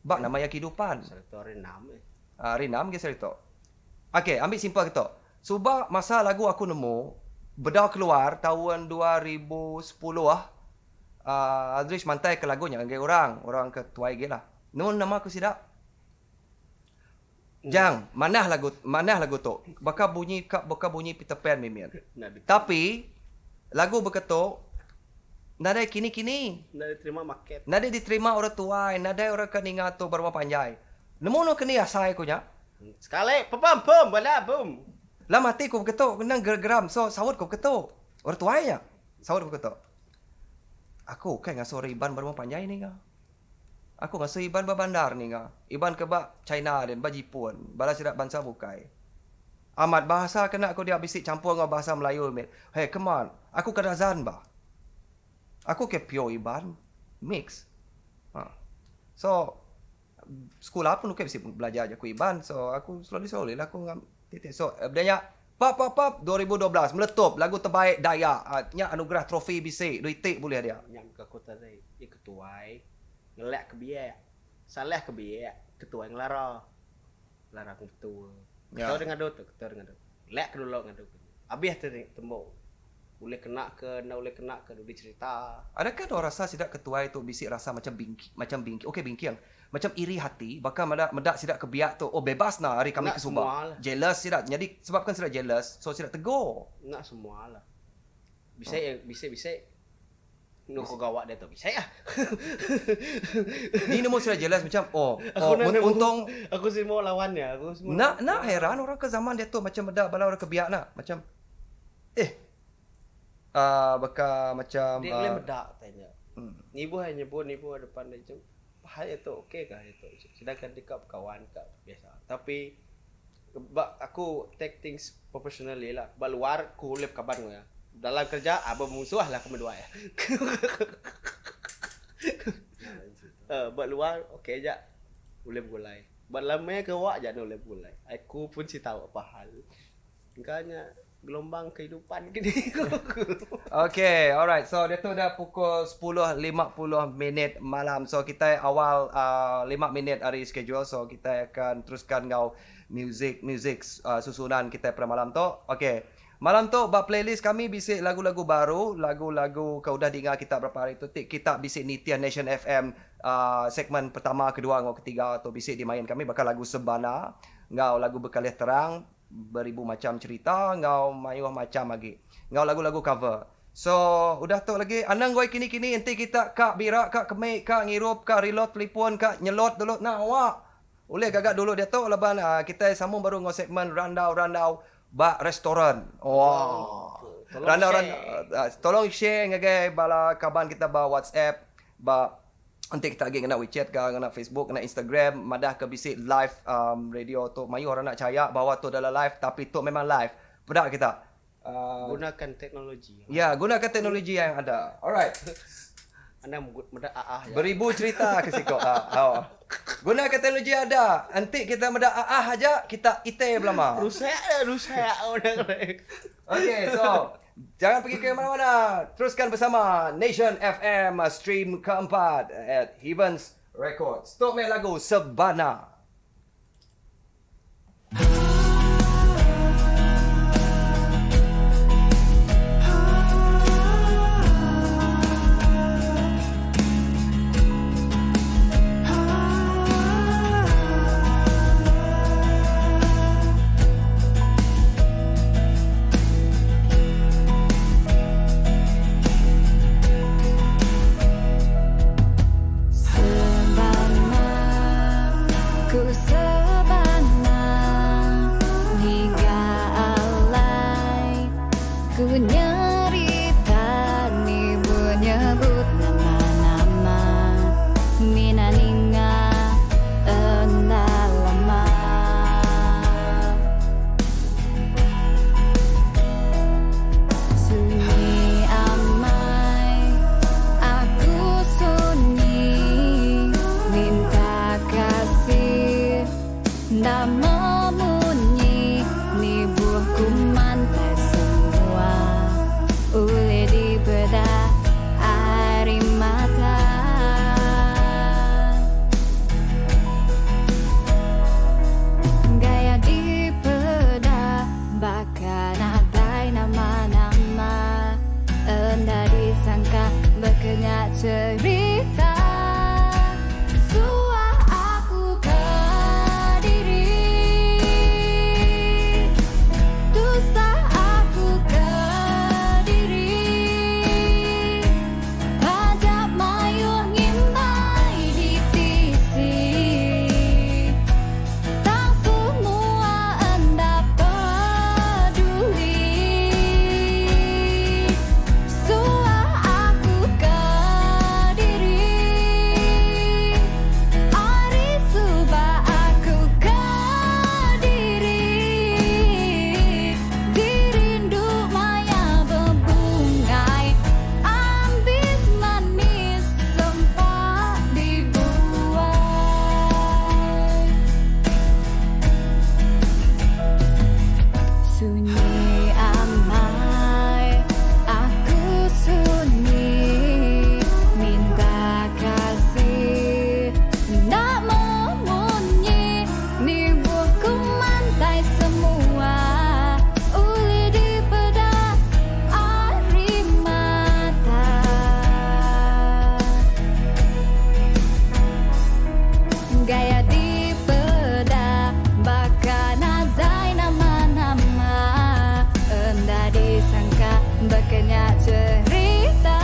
bak namanya kehidupan. Serta renam Renam ke serta. Okey, ambil simple kita. Subak masa lagu aku nemu bedah keluar tahun 2010 Adrish mantai ke lagunya dengan orang ketua ge lah. Nun nama aku sidak. Jang, manah lagu tu. Bakal bunyi Peter Pan mimian. Tapi lagu berketuk nada kini. Nada diterima market. Nada diterima orang tua, nada orang keninga tu berapa panjai. Nemu no kini asai ku nya. Sekali, pom, bala bom. Lah mati ku berketuk, kenang geram. So sawut ku berketuk. Orang tua nya. Sawut ku berketuk. Aku kan ngasuh iban berapa panjai ni ngah. Aku ngasuh iban ba bandar ni ngah. Iban ke ba China dan ba Jepun. Bala sidak bangsa bukai. Amat bahasa kena aku dia bisik campur dengan bahasa Melayu mate. Hey, come on. Aku kadazan ba. Aku ke pure iban mix. So sekolah pun aku bisa belajar je aku iban. So aku slowly lah aku titik. So bedanya pap 2012 meletup lagu terbaik Dayak. Nya anugerah trofi bisik duitik boleh dia. Nyam ke kota tadi ketuai ngelak ke biak. Salah ke biak, ketuai ngelara. Lara aku betul. Ketua dengan dot, lek ke dulu dengan dot. Habis tembok. Boleh kena ke, nak boleh kena ke, dia cerita. Adakah orang rasa sidak ketua itu bisik rasa macam bingki. Okey bingki yang macam iri hati, bakal medak sidak kebiak tu. Oh bebas nah hari kami ke Subang. Jealous sidak. Jadi sebabkan sidak jealous, so sidak tegur. Nak semualah. Bisa Nuko gawak dia tu bisa lah. Ni nemu sidak jealous macam untung aku semua lawannya. Aku semua. Nak heran orang ke zaman dia tu macam medak bala orang kebiak nak. Macam bakal macam dia boleh medak tanya. Ibu hanya ibu depan dia macam hal itu okey kah itu. Sedangkan dekat kawan kat biasa. Tapi aku take things professionally lah. Luar aku boleh kaban ya. Dalam kerja bermusuh lah kami dua ya. Luar okey aja. Boleh bergulai. Lama ke awak je boleh bergulai. Aku pun si tahu apa hal. Makanya gelombang kehidupan gini. Okay, alright. So dia tu dah pukul 10.50 malam. So kita awal 5 minit hari schedule. So kita akan teruskan ngau music susunan kita pada malam tu. Okay. Malam tu bab playlist kami bisik lagu-lagu baru, lagu-lagu kau dah dengar kita berapa hari tu. Kita bisik Nitian Nation FM segmen pertama, kedua, ngau ketiga tu bisik dimain kami bakal lagu Sebana, ngau lagu Berkalih Terang, beribu macam cerita, ngau mayuh macam lagi. Ngau lagu-lagu cover. So, udah tu lagi anang goi kini-kini nanti kita kak birak, kak kemik, kak ngirup, kak reload telefon, kak nyelot dulu. Nah, awak. Boleh gagak dulu dia tu leban kita sambung baru ngau segmen randau ba restoran. Wow. Tolong share ngagai bala kaban kita ba WhatsApp, ba nanti kita lagi kena WeChat ke, kena Facebook, kena Instagram, madah ke bisik live radio tu. Mayu orang nak percaya bahawa tu adalah live tapi tu memang live. Pedak kita. Gunakan teknologi. Ya, gunakan teknologi yang ada. Alright. Anda medak ya. Beribu cerita ke siko. Gunakan teknologi ada. Nanti kita medak aja, kita ite belama. Rusak. Okay, so jangan pergi ke mana-mana. Teruskan bersama Nation FM stream keempat at Heavens Records. Stop main lagu Sebana. sunyi amai, aku sunyi minta kasih, nak memunyi ni buku mantai semua, uli di bedah air mata. Gaya di bedah bahkan ada nama-nama, endah disangka berkenyak cerita.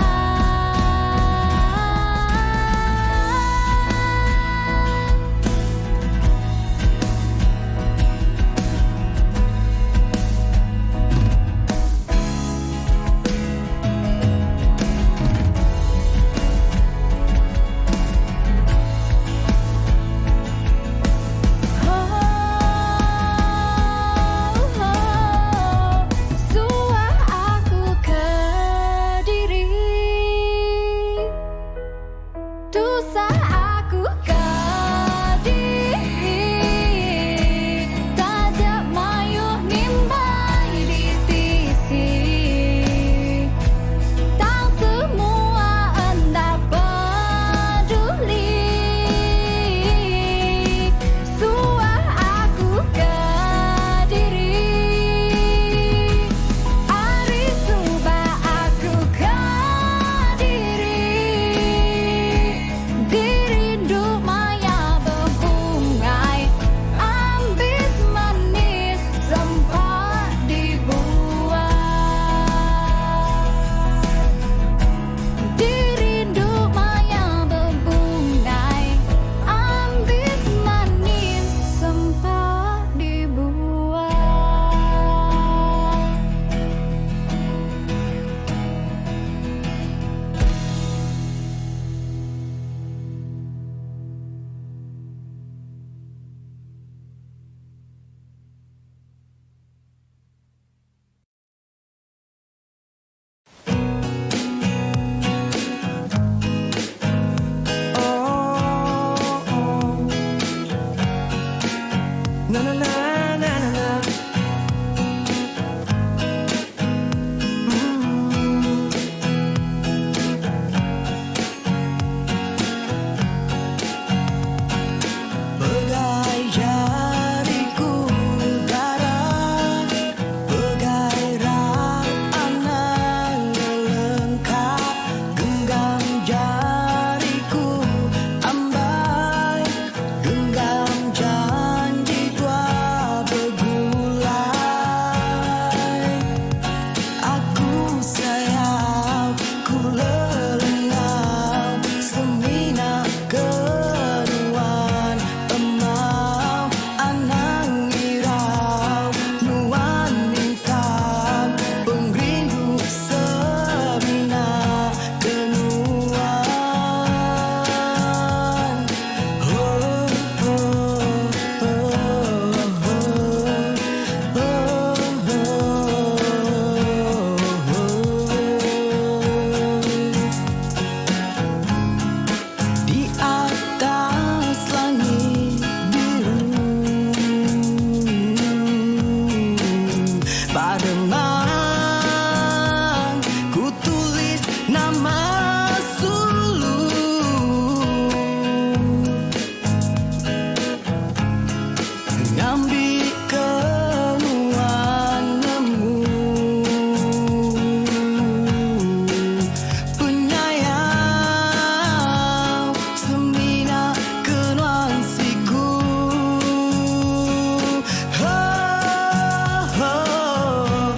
Suah aku ke diri, tusah aku ke diri, tajak mayuh nimbai di sisi, tak semua endah peduli. Suah aku ke diri, hari subah aku ke diri, dirindu maya berbungai, ambis manis sempat dibuang. Dirindu maya berbungai, ambis manis sempat dibuang. Na na na na na na. Bagai jariku darah, bagai angan lengkap, genggam jariku ambai, genggam janji tua bergulai. Aku sayang, ku lelengau, semina keruan emau, anang irau, nuan intan, pengrindu semina kenuan. Oh, oh, di atas langit biru, Pademang ku tulis nama Sulu, ngambil kenuan nemu, penyayang semina kenuan siku. Oh, oh,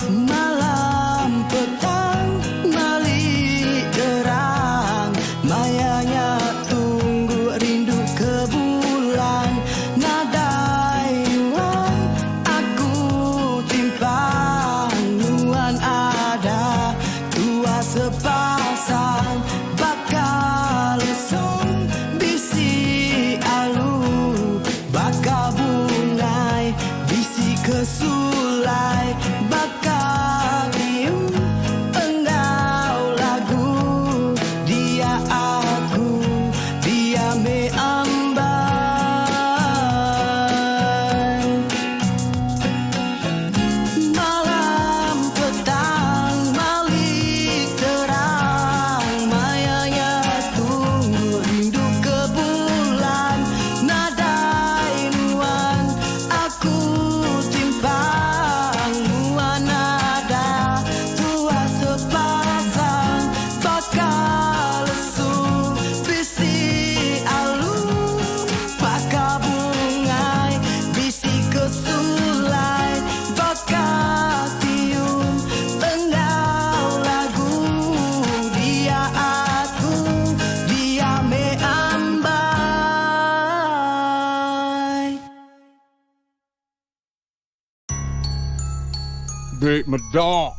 Dek medak.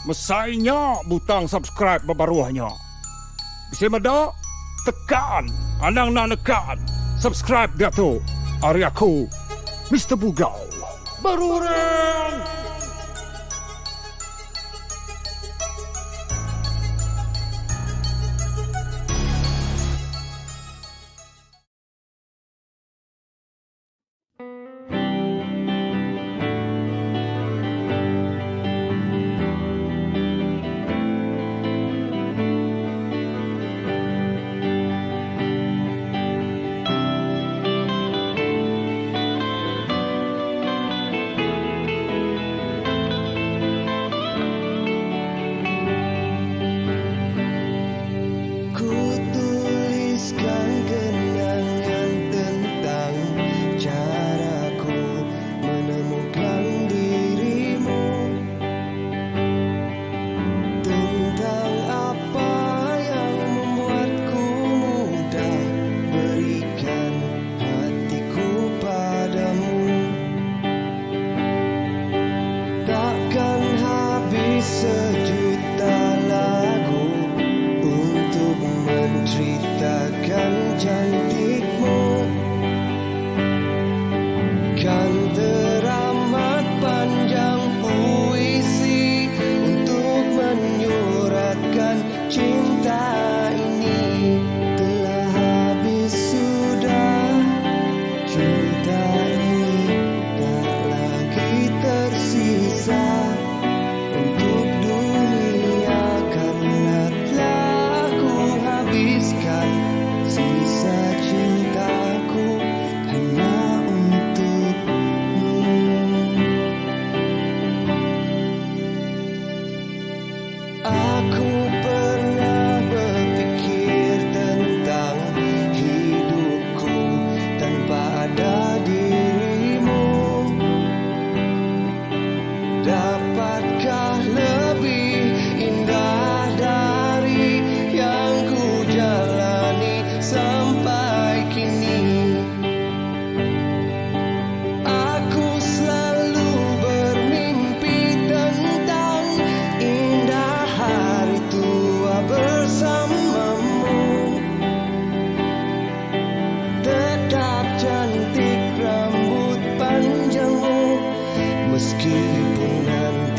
Mesainya butang subscribe baruahnya. Bisa medak? Tekan. Anang nak nekan. Subscribe dia tu. Hari aku, Mr. Bugau. Barurang! Ku tuliskan kenangan tentang caraku menemukan dirimu, tentang apa yang membuatku mudah berikan hatiku padamu. Takkan habis sejuta lagu untuk menceritakan cantikmu. Kan teramat panjang puisi untuk menyuratkan cinta ini. Telah habis sudah cinta ini, tak lagi tersisa untuk dunia, karena telah ku habiskan sisa cintaku hanya untukmu. Aku pernah berpikir tentang hidupku tanpa ada dirimu. Dapatkah lebih indah dari yang ku jalani sampai kini? Aku selalu bermimpi tentang indah hari tua bersamamu. Tetap cantik rambut panjangmu, meskipun nanti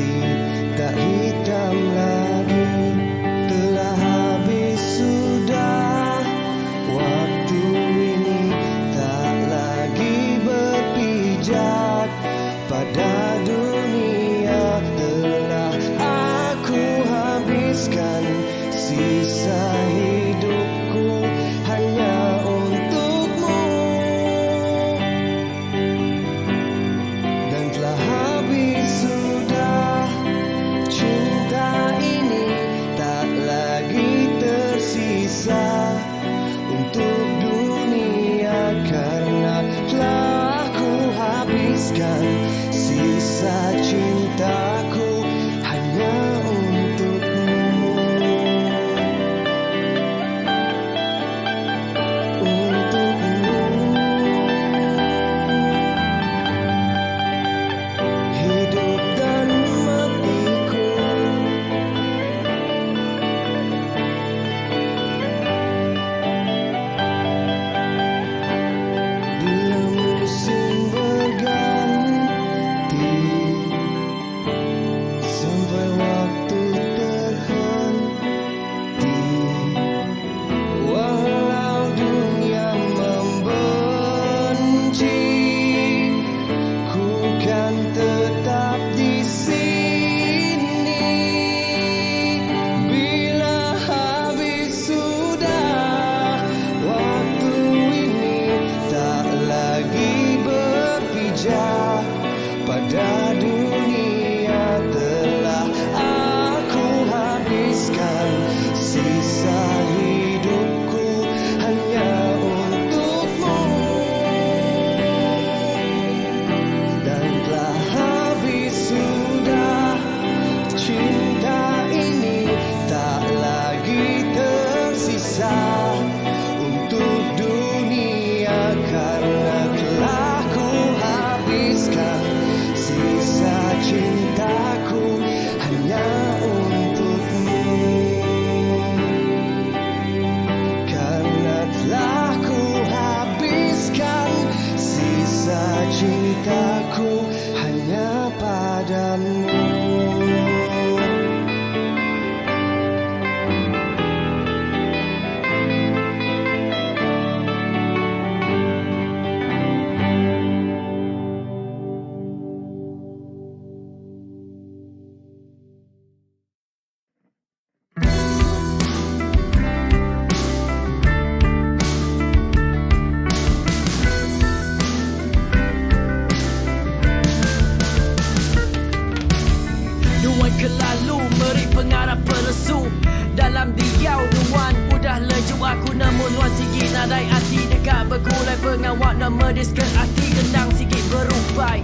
Nuan kelalu meri pengarap pelesu. Dalam diau nuan udah leju aku, namun nuan sigi nadai hati dekat bergulai pengawak nama disket hati gendang sikit berupai.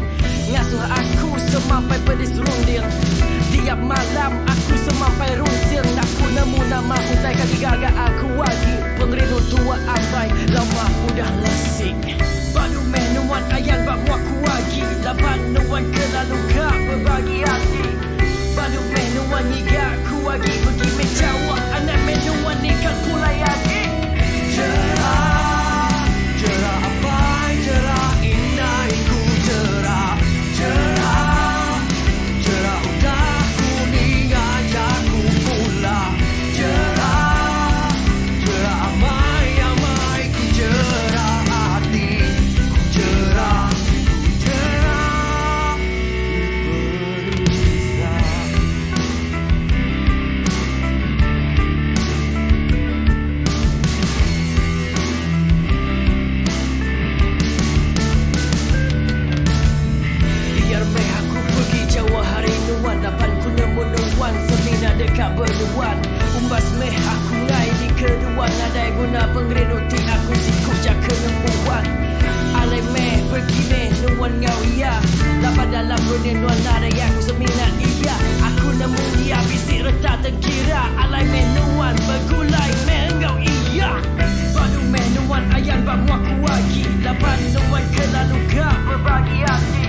Ngasuh aku semampai pedis runding. Tiap malam aku semampai runcing. Aku nemu nama utai kaki gagak aku lagi. Pengerinu tua ambai lama udah lesik. Badu meh nuan ayan bak muak kuagi. Lapan nuan kelalu gak berbagi hati. Badu meh nuan nyiga kuagi. Pergi menjawab anak meh nuan ikan pulai lagi. Cerah, cerah apa cerah indah ku cerah. Cerah, cerah udah kuning ajak ku pulang. Cerah, cerah amai ku cerah hati. Ku cerah, ku cerah berisah. Biar meh aku pergi jauh hari nuan. Dapat ku nemu nuan semina dekat berduan. Umbas meh aku ngai di kedua. Nadai guna pengerinu ti aku siku jaka nembuan. Alai meh pergi meh nuan ngau iya. Dapat dalam runi nuan nadai aku semina iya. Aku nemu dia bisik retak tengkira. Alai meh nuan bergulai meh ngau iya. Padu meh nuan ayan bak muak kuagi. Dapat nuan kelalu gak berbagi hati.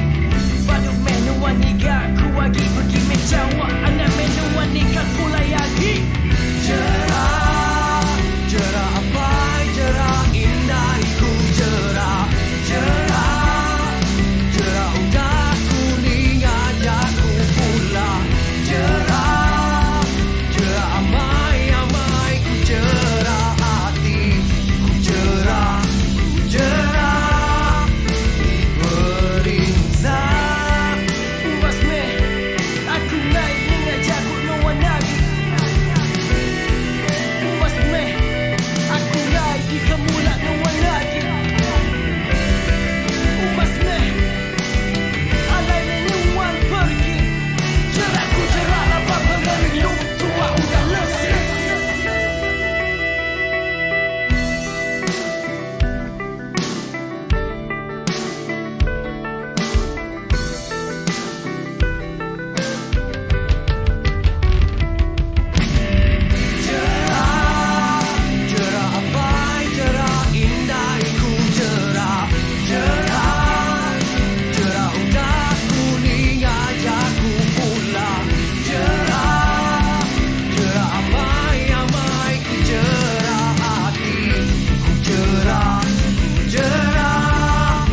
Padu meh nuan iga kuagi. Pergi menjawab anak meh nuan ikan pulai lagi. Cerah, cerah apa cerah indah ku cerah. Cerah, cerah udah kuning ajak ku pulang. Cerah, cerah amai ku cerah hati. Ku cerah, ku cerah berinsah. Umbas meh aku naik mengajak ku nuan lagi. Umbas meh aku naik di kemulat nuan lagi. Umbas meh alai meh nuan pergi. Cerah ku cerah lapan pengerinu tua udah lesik. Cerah, cerah apa cerah indah ku cerah. Cerah, cerah udah kuning ajak ku pulang. Cerah, cerah amai ku cerah hati. Ku cerah, ku cerah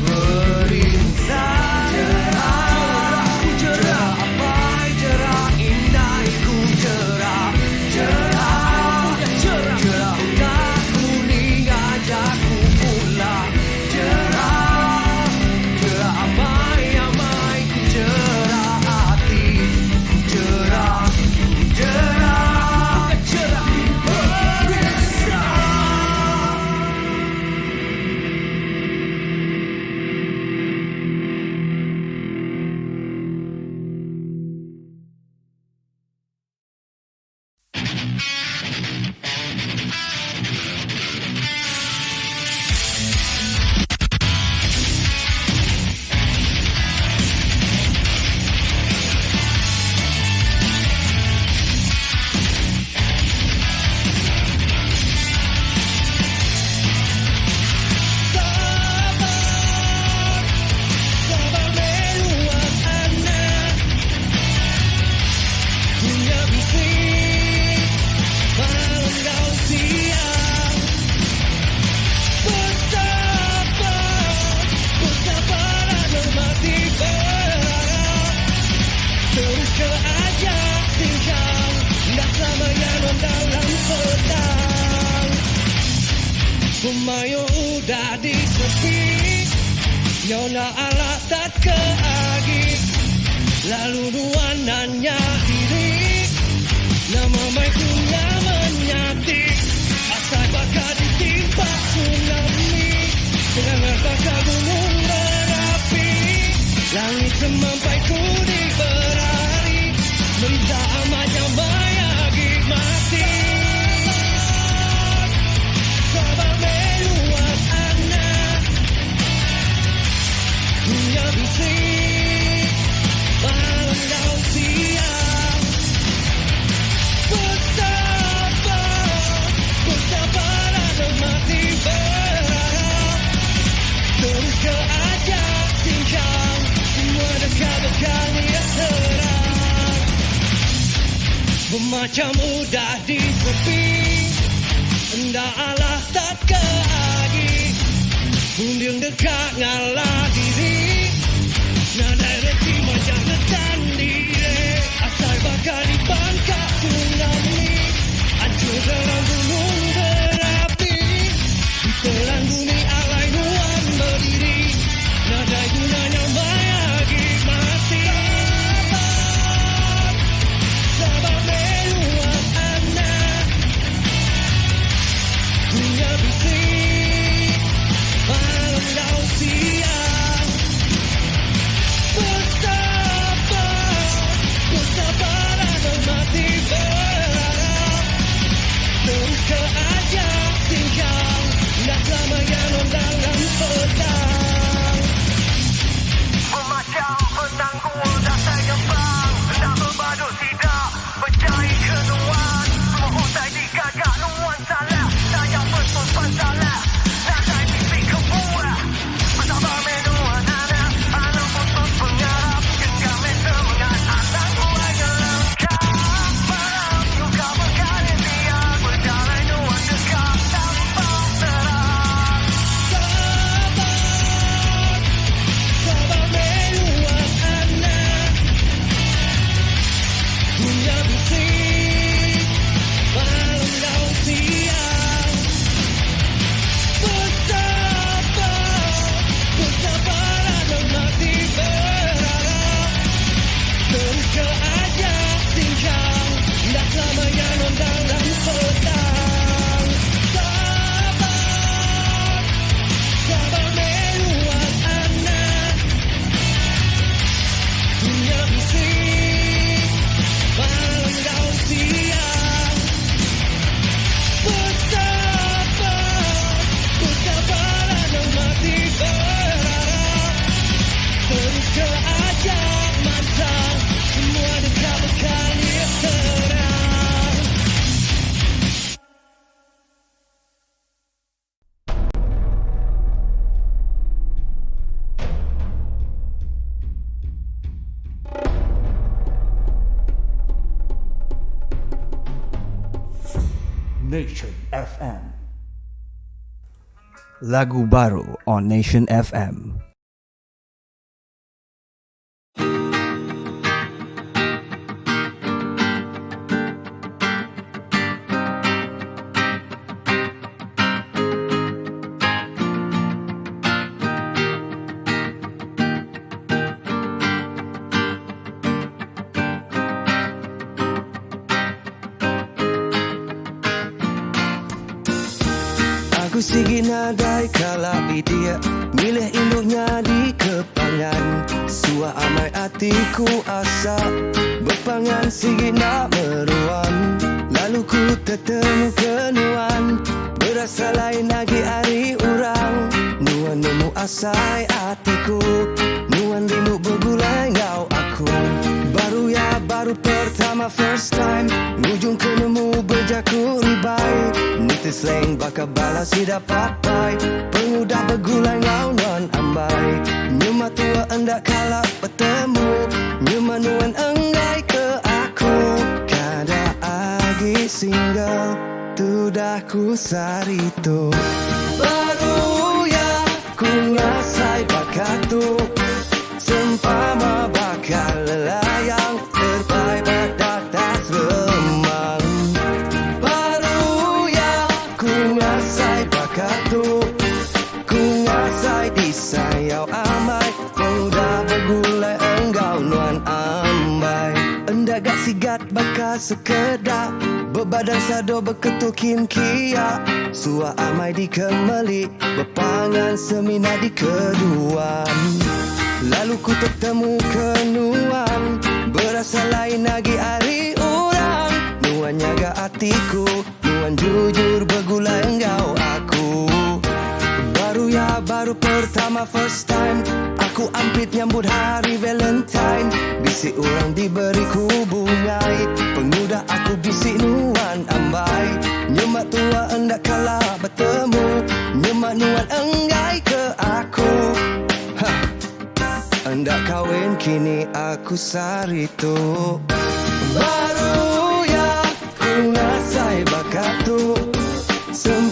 berinsah. Cerah, ku cerah apa cerah indah ku cerah. Cerah, cerah udah kuning ajak ku pulang. Cerah, cerah amai ku cerah hati. Ku cerah, ku cerah berisah. Sabar meluap anak. Dunia bising malam kau siang. Bersabar dan mati berharap. Terus ke aja tinggal. Nggak selamanya dalam petang. Pemayo udah di sepi. Yona alat tak ke agi. Lalu nuan nanya diri. Nama baiknya menyati. Asal bakal ditimpa tsunami. Dengan bakal gunung berapi. Langit semampai ku di berhari. Macam udah disepi, hendaklah tak keagi, Undang dekat ngalah diri, nadai reti macam letan diri, asal bakal dibangkak tsunami, hancur dalam gunung berapi, ditelan bumi alai nuan berdiri, nadai gunanya mayagi mati. Sabar meluap anak, dunia bising, malam laut siang. Bersabar atau mati berharap, terus ke ajak tinggal, nak lama yang dalam petang. Memacam petang gua dah saya gempang, hendak berbadut tidak berjaya kenuan. Semua usai digagak nuan salah, sayang betul masalah, nadai mimpi kebuah. Bersabar menuan anak, anak putus pengarap, genggam semangat anak gua yang lengkap. Malam juga berkali siang, berjalan nuan dekat tanpa terang. Sabar meluap anak, dunia bising, malam laut siang. Bersabar atau mati berharap, terus ke ajak tinggal, nak lama yang dalam petang. Sabar meluap anak, dunia bising, malam laut siang. Bersabar atau mati berharap, terus ke ajak mantap, semua dekat berkali terang. Nation FM. Lagu baru on Nation FM. Aku sigit nadai kalapi dia, milih induknya di kepangan. Suah amai hatiku asa, berpangan sigit nak meruan. Lalu ku tertemu kenuan, berasa lain lagi hari urang. Nuan nemu asai hatiku, nuan rindu bergulai ngau aku. Baru pertama first time, ngujung kenemu berjaku ribai. Nitis leng bakal balas si dapat pai, pengudah bergulai ngau non ambai. Nyuma tua endak kalah bertemu, nyuma nuan enggai ke aku. Kada agi single, tu dah ku sarito. Baru ya ku ngasai bakat tu, sempama bakal lelayang terpai batas remang. Baru ya ku ngasai bakat tu, ku ngasai disayau amai, mudah bergulai enggau nuan ambai. Endak gak sigat bakal sekedar, berbadan sado berketukin kia. Suah amai di kemeli, berpangan semina di keduan. Lalu ku tertemu kenuan, berasa lain lagi hari orang. Nuan nyaga hatiku, nuan jujur bergulai engkau aku. Baru pertama first time, aku ampit nyambut hari Valentine. Bisik orang diberiku bungai, pengudah aku bisik nuan ambai. Nyemak tua endak kalah bertemu, nyemak nuan enggai ke aku. Hendak kahwin kini aku sarito. Baru ya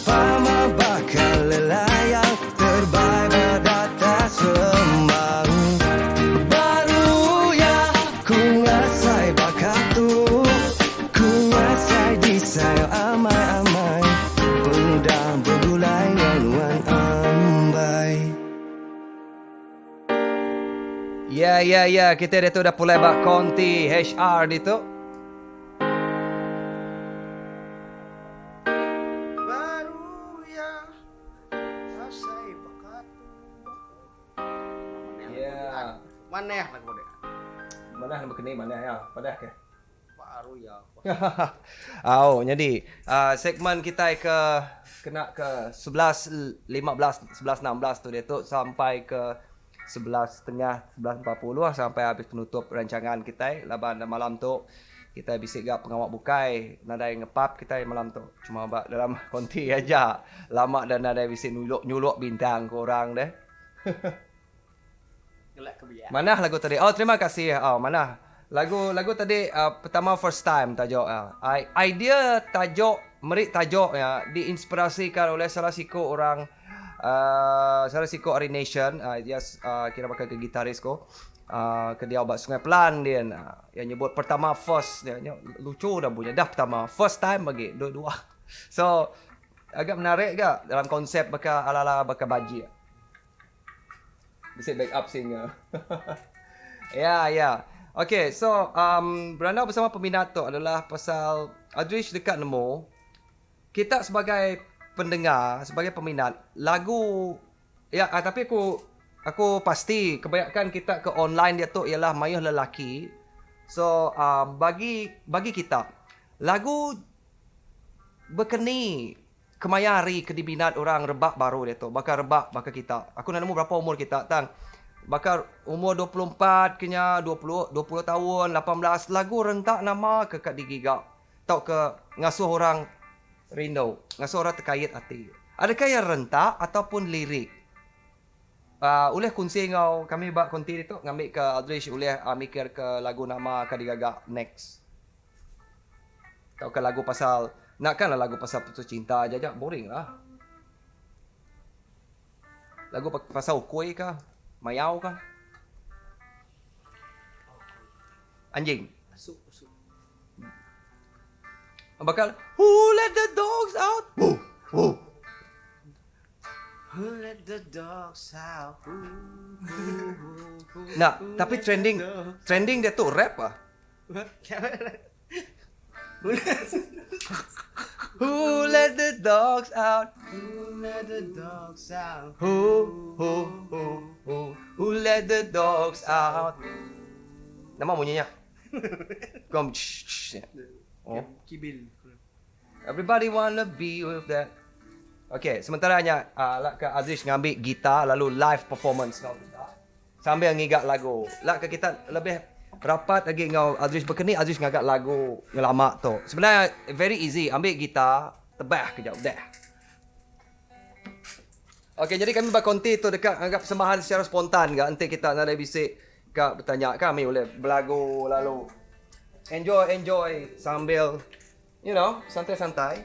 fama bakal lelayang terbaik beratas lembang. Baru ya ku ngasai bakat tu, ku ngasai disayang amai-amai, pemuda bergulai laluan ambai. Ya, kita dia tu dah pulai bak konti HR dia tu. Baru ya selesai bakat. Ya. Mana ya lagu dia? Mana nama kena mana ya? Padah ke? Baru ya. Jadi segmen kita kena ke 11.15, 11.16 tu dia tu sampai ke 11.30, 11.40 lah sampai habis penutup rancangan kita. Laban malam tu kita bisik gak pengawak bukai, nadai ngepap kita malam tu. Cuma bak dalam konti aja. Lama dan nadai bisik nyuluk bintang korang deh. Gelak kebiasaan. Mana lagu tadi? Oh, terima kasih. Mana? Lagu tadi pertama first time tajuk. Idea tajuk, merit tajuk ya diinspirasikan oleh salah siku orang salah siku Ari Nation. Dia kira pakai ke gitaris ko. Ke dia buat Sungai Pelan dia yang nyebut pertama first dia lucu dah punya dah pertama first time bagi dua-dua. So agak menarik ke dalam konsep bakal ala-ala bakal baji. Bisa back up singer. Ya. Okay, so berandau bersama peminat tu adalah pasal Adrish dekat nemu. Kita sebagai pendengar, sebagai peminat lagu ya, tapi aku pasti kebanyakan kita ke online dia tu ialah mayah lelaki. So bagi kita lagu berkeni kemayari kediminat orang rebak baru dia tu. Bakal rebak bakal kita. Aku nak nemu berapa umur kita tang. Bakal umur 24 kena 20 tahun, 18 lagu rentak nama ke kat digigak. Tau ke ngasuh orang rindu, ngasuh orang terkait hati. Adakah yang rentak ataupun lirik? Oleh kunci ngau kami bak konti itu ngambil ke Aldrich oleh mikir ke lagu nama ke digagak next. Tau ke lagu pasal nakkanlah lagu pasal putus cinta aja boring lah. Lagu pasal ukui kah? Mayau kah? Anjing. Masuk. Bakal Who let the dogs out? Who let the dogs out? Nah, tapi trending dia tu rap ah. Who let the dogs out? Who let the dogs out? Who let the dogs out? Nama bunyinya. Kom. Oh. Kibil. Everybody wanna be with that. Okay, sementaranya ke Aziz ngambil gitar lalu live performance kau sambil ngigak lagu. Ke kita lebih rapat lagi ngau Aziz berkeni, Aziz ngagak lagu ngelama tu. Sebenarnya very easy, ambil gitar, tebah kejap dah. Okay, jadi kami berkonti tu dekat anggap persembahan secara spontan ke. Nanti kita nak ada bisik ke bertanya kami boleh berlagu lalu enjoy sambil you know santai-santai.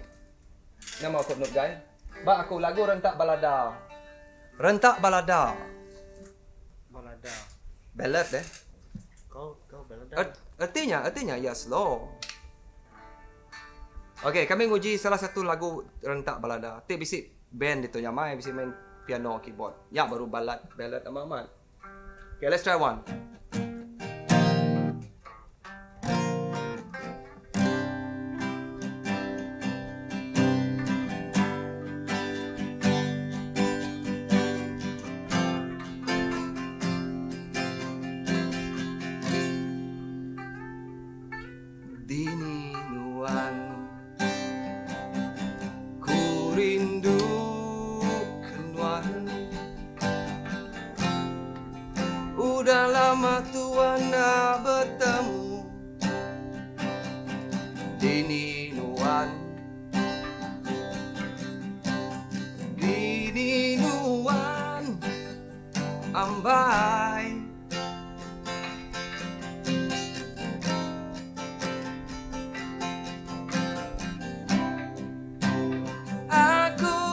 Nama aku Nur Jai. Bak aku lagu rentak balada. Rentak balada. Balada. Ballad Kau balada. Artinya ya slow. Okay, kami nguji salah satu lagu rentak balada. Tik bisik band itu nyamai bisik main piano keyboard. Ya baru ballad amat. Okay, let's try one. Dininuan ku rindu kenuan. Udah lama tuan nak bertemu. Dininuan ambai. Aku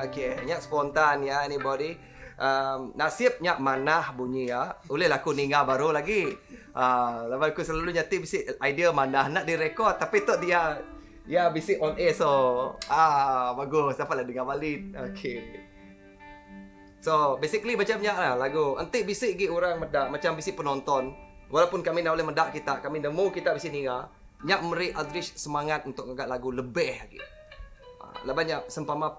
Okey, nyak spontan ya anybody. Nasibnya manah bunyi ya. Boleh lah aku ninga baru lagi. Lepas aku selalu nyati bisik idea manah nak direkod tapi tu dia bisik on air so bagus dapat lah dengar balik. Okey. So basically macamnya lah lagu. Antik bisik gi orang medak macam bisik penonton. Walaupun kami nak boleh medak kita, kami nemu kita bisik ninga. Nyak meri Adrish semangat untuk ngagak lagu lebih lagi. Lebihnya sempama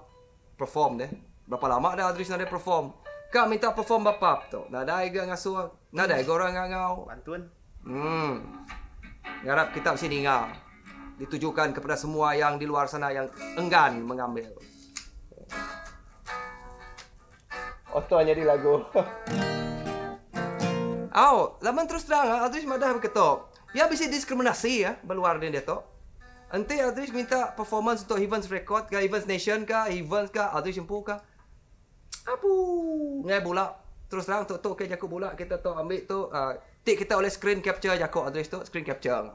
perform deh. Berapa lama dah Adrish nak perform? Kak minta perform bapa tu. Nada iga ngasuh. Nada iga orang ngau. Bantuan. Ngarap kita mesti dengar. Ditujukan kepada semua yang di luar sana yang enggan mengambil. Oto jadi lagu. Laman terus terang Adrish madah berketok. Ya bisa diskriminasi ya berluar dia tu. Nanti Adrish minta performance untuk Evans Record ke Evans Nation ke Evans ke Adrish Empu ke. Apa? Ngai bola. Terus terang tu ke jaku bola kita tu ambil tu tik kita oleh screen capture jaku Adrish tu screen capture.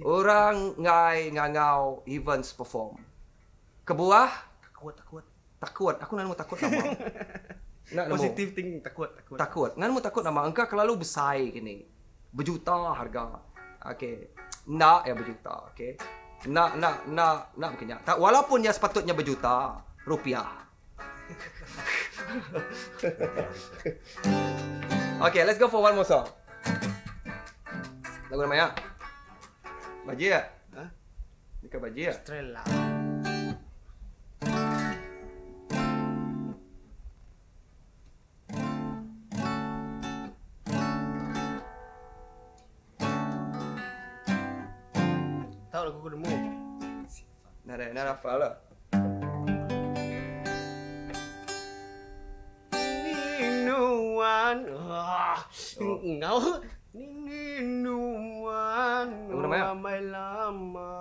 Orang ngai ngangau Evans perform. Kebuah takut. Aku nak takut nama. Nak Positive thinking takut. Takut. Ngan mu takut nama engkau terlalu besar gini. Berjuta harga. Okey. Nak ya berjuta, okey. Nak mungkin tak walaupun ya sepatutnya berjuta rupiah. Okay, let's go for one more song. Lagu namanya Baji ya? Dekat Baji ya? Estrella. Tahu lagu aku nemu. Nada hafal lah. Ninuan. Ngau. Ninuan. Lagu namanya? Ramai lama.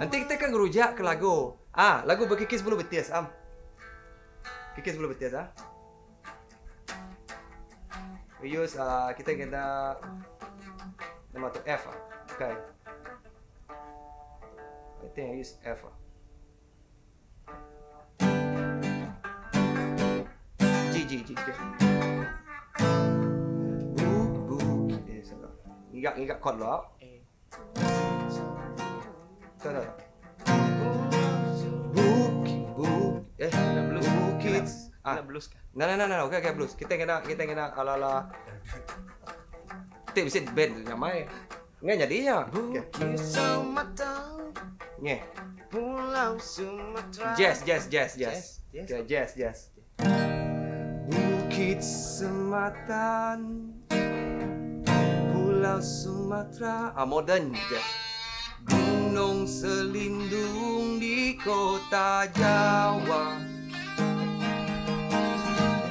Nanti kita akan ngerujak ke lagu. Lagu Berkikis Bulu Betis, Kikis Bulu Betis, We use, kita kena nama tu F, Okay. I think I use F, G, okay. Book. Salah. Ingat chord lo. Salah. Book. Kids. Nak blues kah? Nah. Okay, blues. Kita kena ala. Kita bisa band namai. Nggak jadinya. Kisah mata. Nge. Pulau Sumatera. Jazz. Okay, jazz. Bukit Sematan, Pulau Sumatera. Modern je. Gunung selindung di kota Jawa.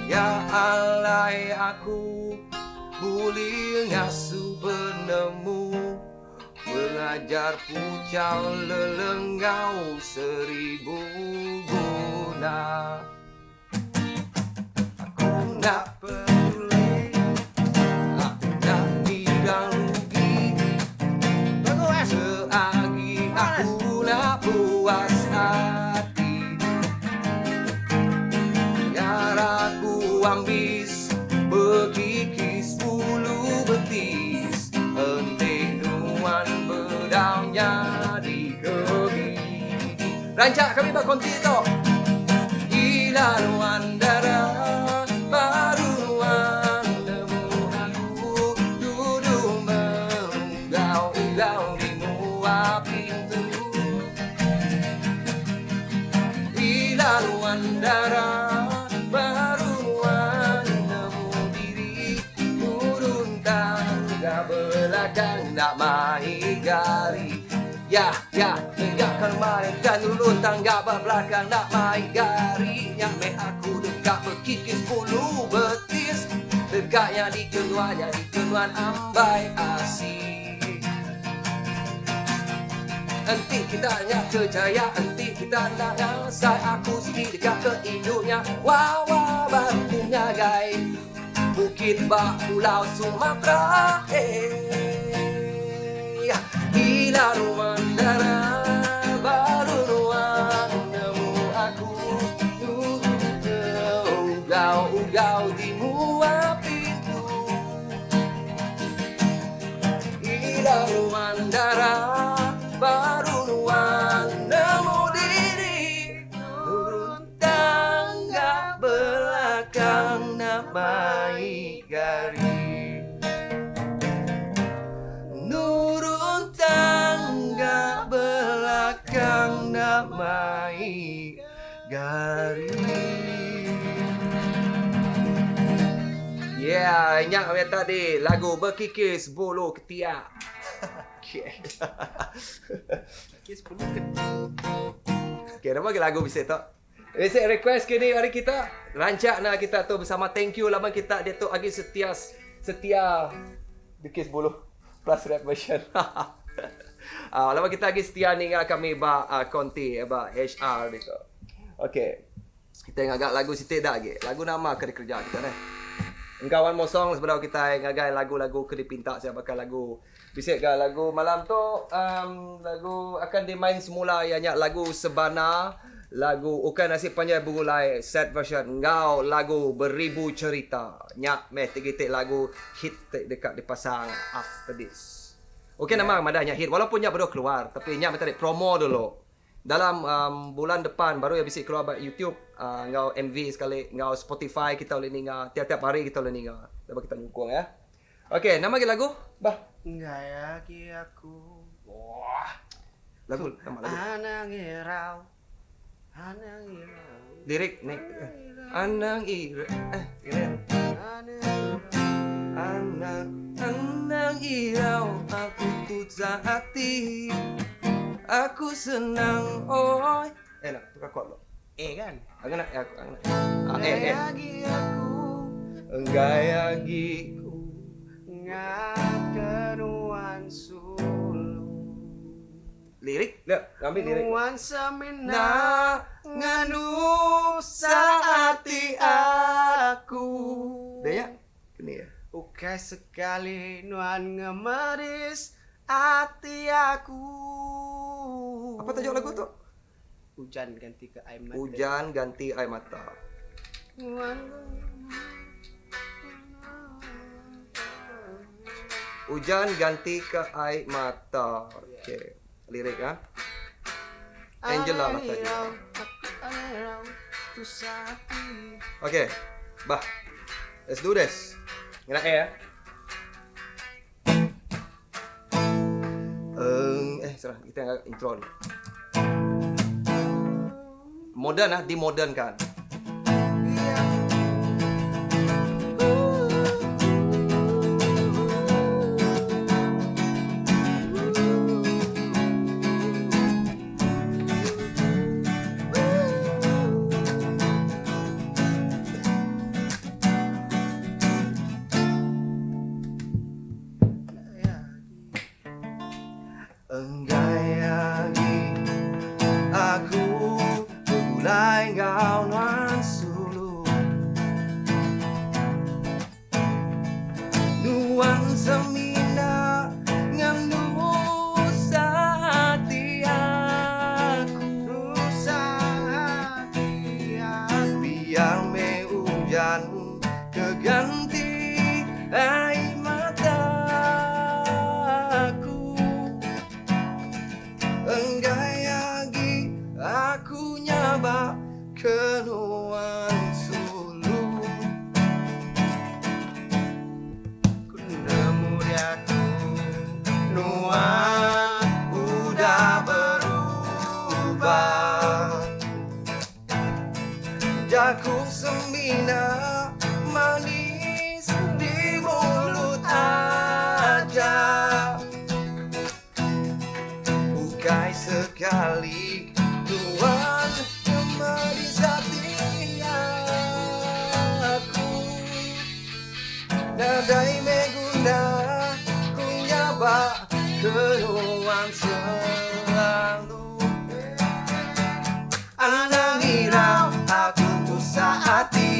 Ya alai aku boleh ngasuh penemu, mengajar pucau lelenggau 1000 guna. Aku nak peduli, aku nak bidang rugi. Seagi aku nak puas hati. Biar aku ambis, berkikis bulu betis. Entik nuan bedangnya di kegigi. Rancak kami berkonti tu. Gila nuan darah. Darah baruan nemu diri, turun tangga belakang nak main gari. Ya, tegakkan main dan turun tangga belakang nak main gari. Yang me aku dekat berkikis bulu betis, dekatnya di keluan ambai asik. Nanti kita nak kejaya, nanti kita nak ngasai. Aku sini dekat ke induknya, wawa baru punya gai. Bukit Bak Pulau Sumatera, Gila ruang darah baru ruang kang namai Gari. Yeah, ingat kami tadi lagu Berkikis Bulu Ketiak. Okay. Kes perlu ke Okay, nama lagi lagu bisa tak? Basic request kini hari kita rancak nak kita tu bersama thank you lama kita dia tu lagi setia Berkis Bulu plus rap version. Lama kita lagi setia ni dengan kami konti HR gitu. Okay. Kita agak lagu sitik dah lagi. Lagu nama kena kerja kita ni. Engkau one more song sebelum kita ngagai lagu-lagu kena pinta saya bakal lagu. Bisik ke lagu malam tu lagu akan dimain semula ianya lagu Sebana, lagu Ukan Nasib Panjang Bergulai set version Engkau lagu Beribu Cerita. Nyak meh tigitik lagu hit dekat dipasang after this. Okey nama madanya hit walaupun nyak baru keluar tapi nyak tadi promo dulu. Dalam bulan depan baru ya bisa keluar YouTube ngau MV sekali ngau Spotify kita boleh ninga tiap-tiap hari kita boleh ninga. Dapat kita nyukung ya. Okey, nama lagi lagu? Bah. Ngayaki aku. Wah. Lagu nama lagu. Anang irau. Anang irau. Lirik nih. Anang ira. Gini. Anang irau aku tutsa hati. Aku senang oi. Nak tukar chord lo. Kan? Aku nak aku nak. Ngayaki aku. Ngayagi ku. Ngakenuan sulu. Lirik, lihat, ambil lirik. Nuan semina Na nganu saati aku. Dah ya? Kini ya. Ukai sekali nuan ngemeris hati aku. Apa tajuk lagu tu? Hujan ganti ke air mata. Hujan ganti air mata. Hujan ganti ke air mata. Okey. Lirik ah. Angela lah tadi. Okey. Bah. Let's do this. Kena ya. Salah. Kita intro ni. Modern ah, dimodernkan. Enggayangi aku mulai ngau nuan sulu nuan semina nganu sati aku biar me hujan keganti air mataku. Enggayagi aku nyaba kenuan sulu Kunemu diatu nuan udah berubah. Jaku semina manis di mulut aja. Bukai sekali Tuhan kembali hati aku. Nadai meguna ku nyaba kenuan selalu. Anang irau aku usah hati.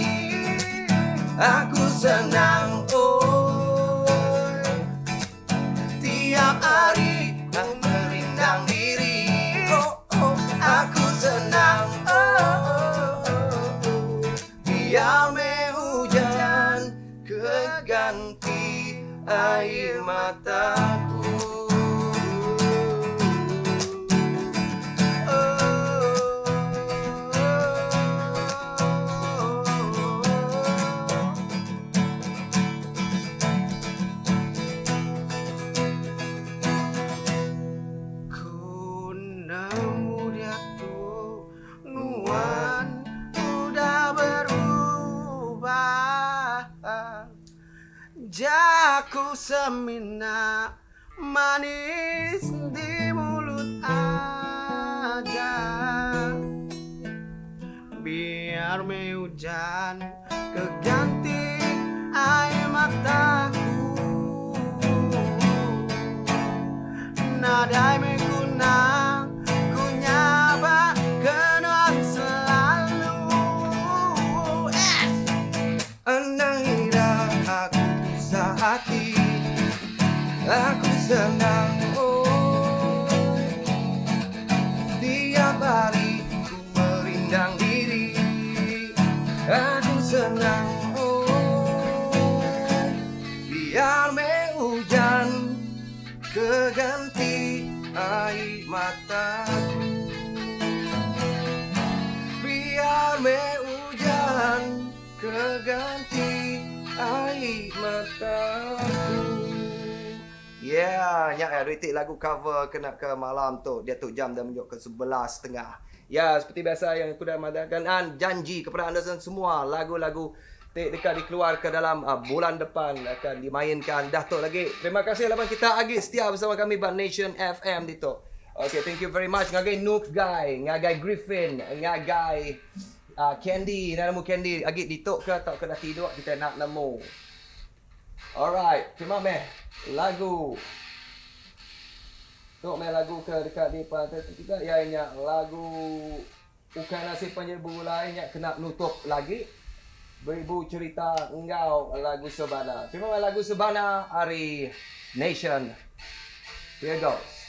Aku senang oh. Tiap hari aku merindang diri. Oh, oh, aku senang oh. Biar me hujan keganti air mataku. Ku nemu semina manis di mulut aja. Biar hujan keganti air mataku, nadai menggunang ku nyaba kenang selalu. Anahira aku bisa hati, aku senang. Oh, tiap hari ku merindang diri, aku senang. Oh, biar hujan keganti air mataku, biar hujan keganti air mataku. Yeah, nyak retik lagu cover kena ke malam tu. Dia tu jam dah menunjuk ke 11.30. Ya, seperti biasa yang aku dah mengadakan janji kepada anda semua, lagu-lagu dekat dikeluarkan dalam bulan depan akan dimainkan. Dah tu lagi. Terima kasih lawan kita agak setia bersama kami Band Nation FM di tu. Okay, thank you very much. Ngagai Noob Guy, ngagai Griffin, ngagai Candy, nak nemu Candy. Agak ditok ke tak kena tidur kita nak nemu. Alright, terima meh lagu. Tok meh lagu ke dekat di pantai juga ianya lagu bukan nasib panjang bulan yang kena nutup lagi. Beribu cerita engkau lagu Sebana. Terima kasih lagu Sebana Ari Nation. Here goes.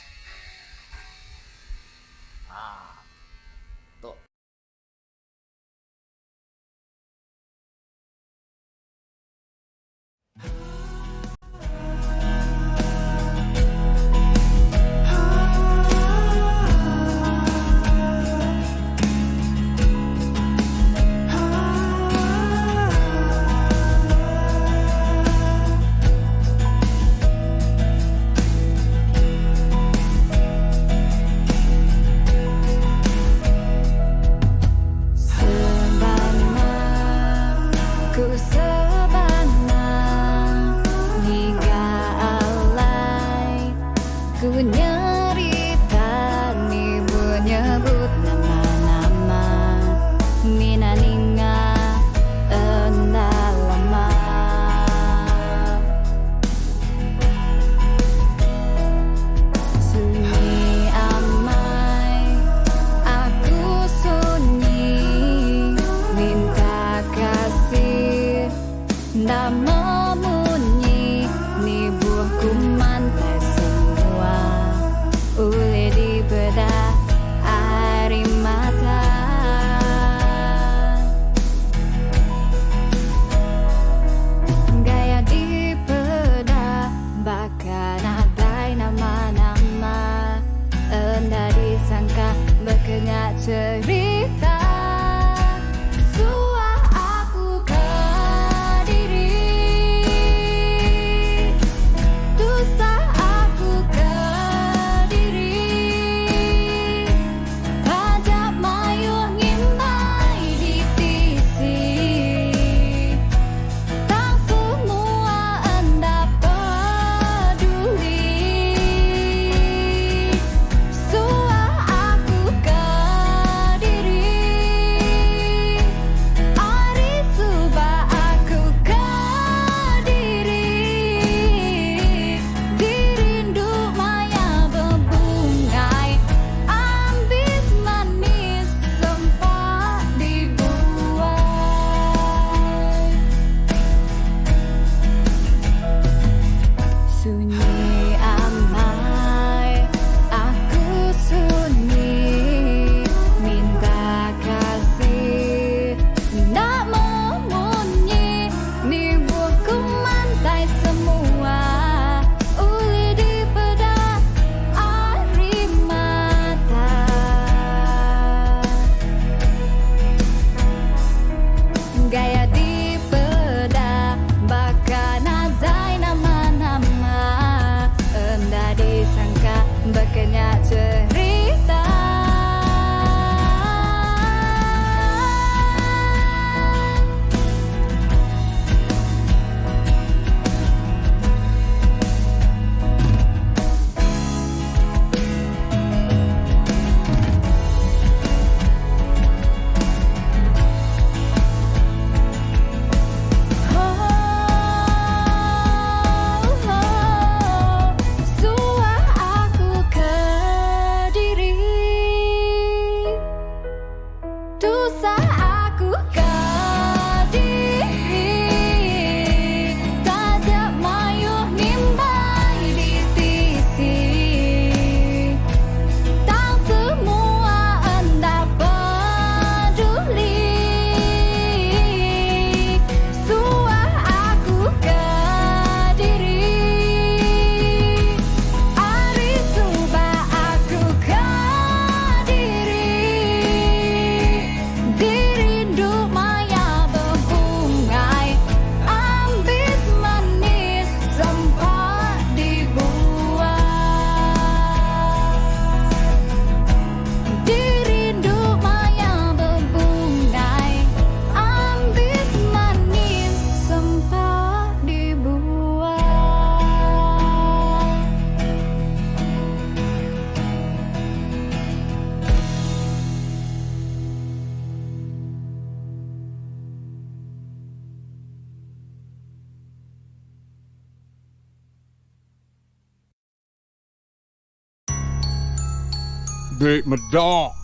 Bek medak.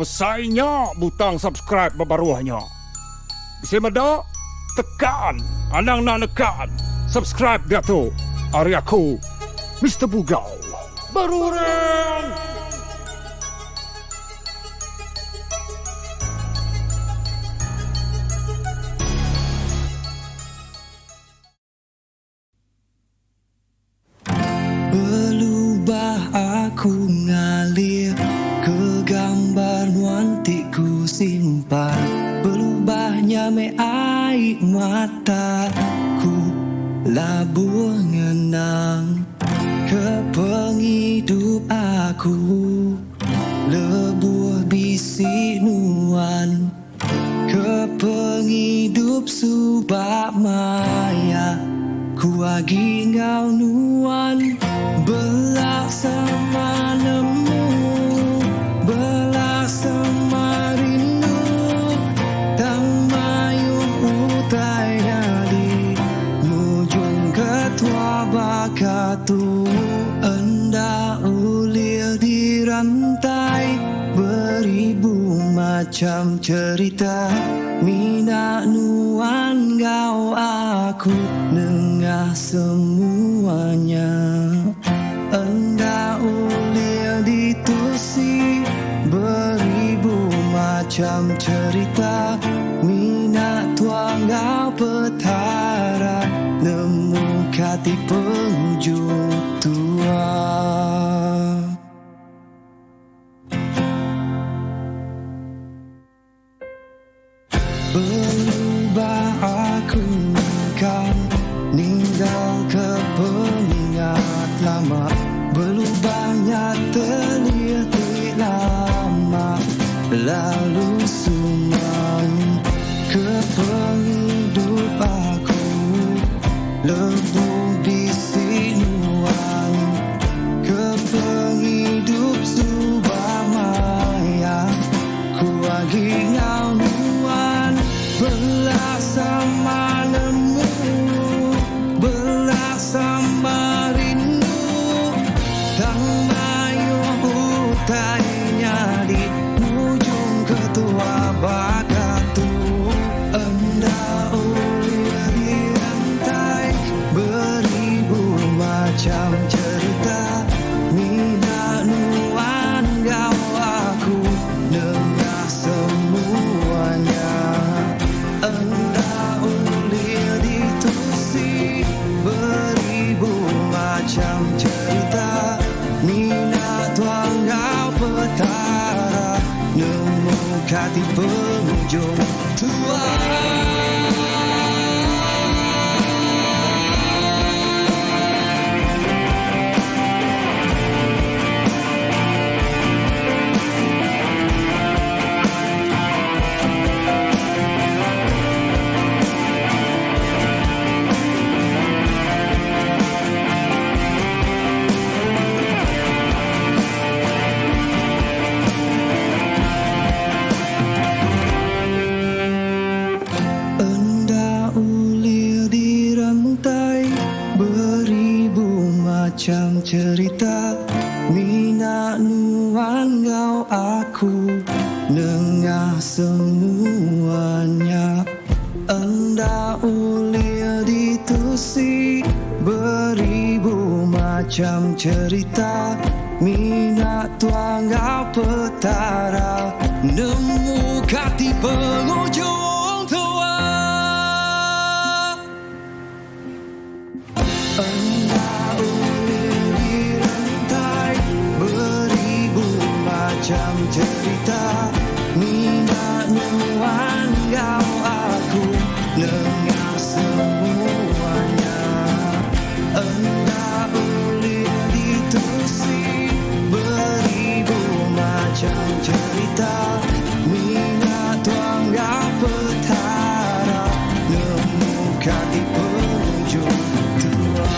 Mesainya butang subscribe babaruahnya. Bisa medak? Tekan. Anang nak nekan. Subscribe dia tu. Hari aku, Mr. Bugau. Barurang! Berubah aku ngalir ke gambar nuantikku simpan. Berubahnya me air mataku labur ngenang ke penghidup aku. Lebur bisi nuan ke penghidup subak maya. Ku agi ngau nuan bersama nemu, bersama rindu. Tang mayung utai di mujung ketua bakatu. Enda ulir di rantai beribu macam cerita. Mina nuan gau aku nengah semuanya. Enda ulir ditusi beribu macam cerita. Mina tuang gau petara nemu kati penghujung tua. Berubah aku kan ninggal ke pengingat lama. Berubahnya terlihat lama. Lalu suman ke penghidup aku. Lebur bisi nuan ke penghidup subah maya. Ku agi ngau nuan bersama nemu, bersama rindu. Tang mayung utainya di ujung ketua bakatu. Enda ulir di rantai beribu macam cerita. Mina nuan gau aku nengah semuanya. Enda ulir ditusi beribu macam cerita. Mina tuang gau petara nemu kati penghujung tua. Enda ulir di rantai beribu macam cerita. Mina nuan gau aku nengah semuanya. Enda ulir ditusi beribu macam cerita. Mina tuang gau petara nemu kati penghujung tua. Enda ulir di rantai beribu macam cerita. Mina nuan gau aku nengah semuanya. Enda ulir ditusi beribu macam cerita. Mina tuang gau petara nemu kati penghujung tua.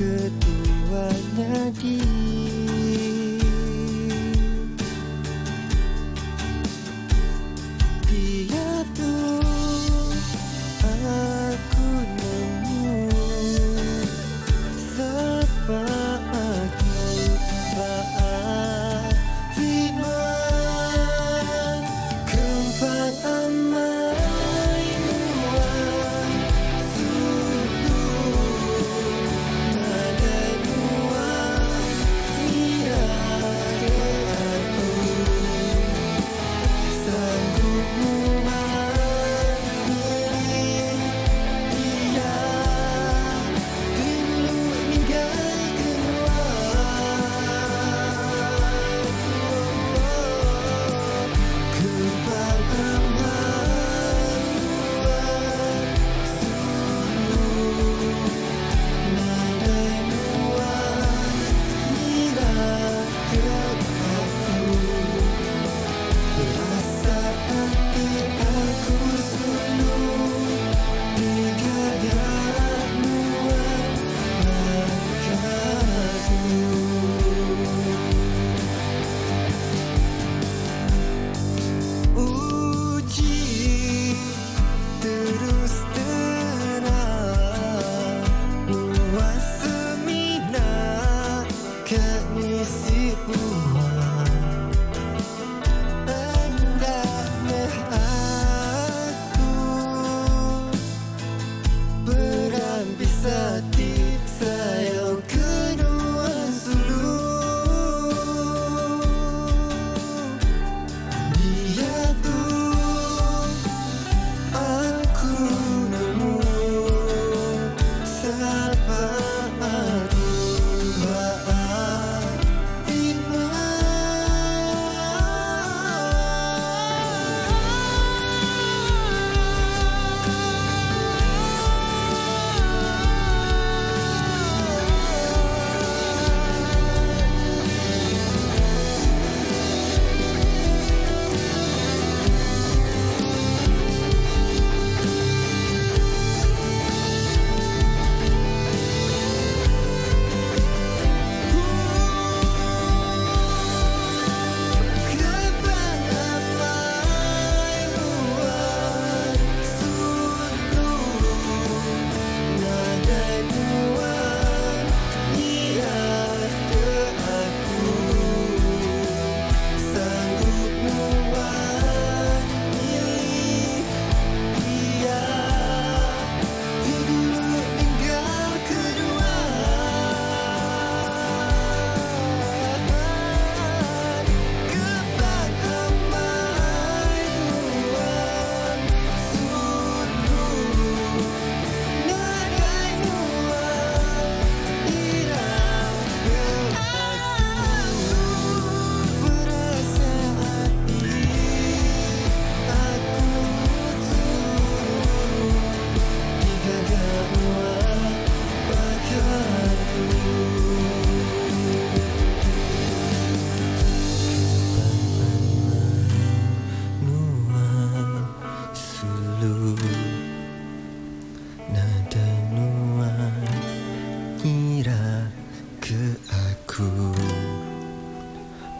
keduanya dia tuh aku nemu sebab aku Faatiman kempat amai nuan suluh nadai nuan nirada aku sanggup sayang kedua suluh dia tuh aku nemu sahabat aku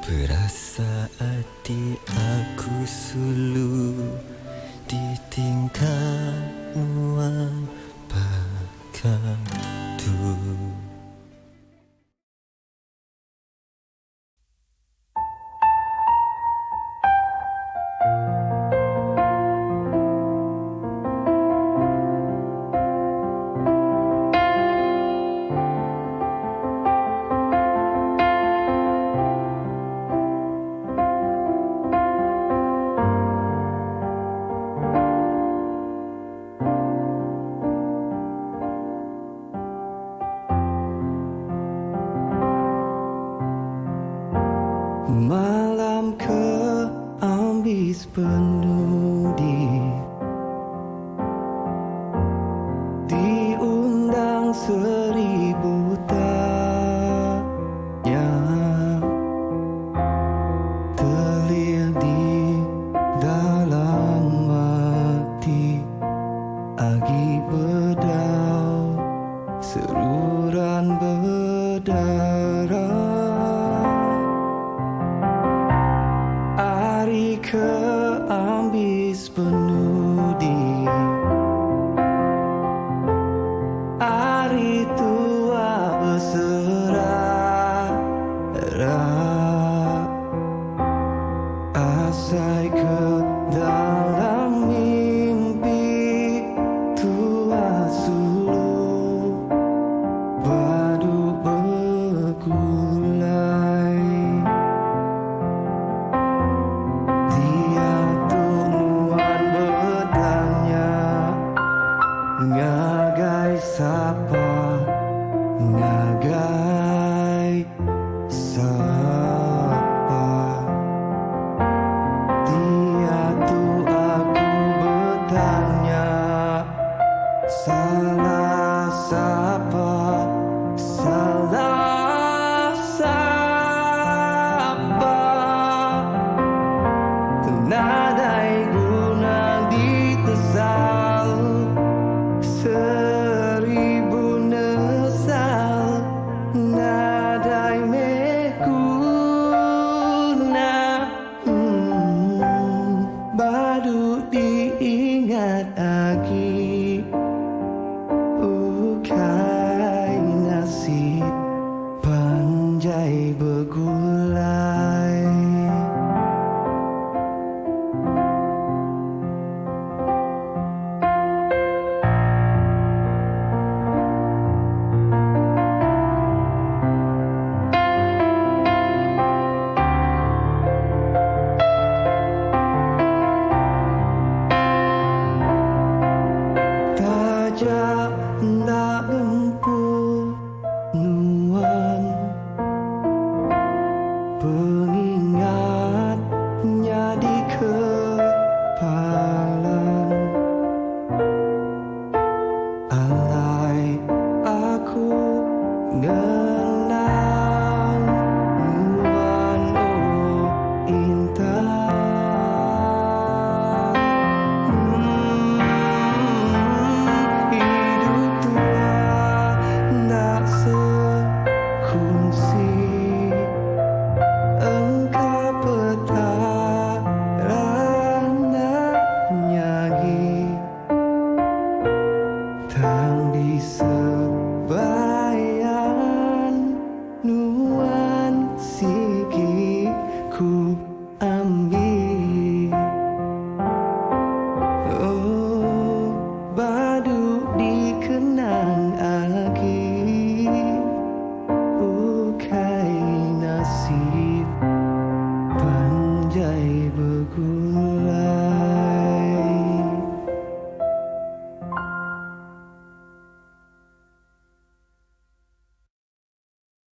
berasa hati aku sulu ditinggal uang pakai tu. Malam keambis penuh diundang 1000 tanya telir di dalam hati agi bedau seruran udara Ari keambis penudi Ari tua berserah Asai ke dalam mimpi tua sulu Badu bergulai Dia tuan bertanya Ngagai sapa Ngagai sapa Dia tu aku bertanya Salah sapa Salah sapa Tenadai guna ditesal Seribu nesal Nadai mekuna Badu diingat lagi Ukai nasib Panjai bergulai Tajak tak empu nuan Pengingatnya di kepalan Alai aku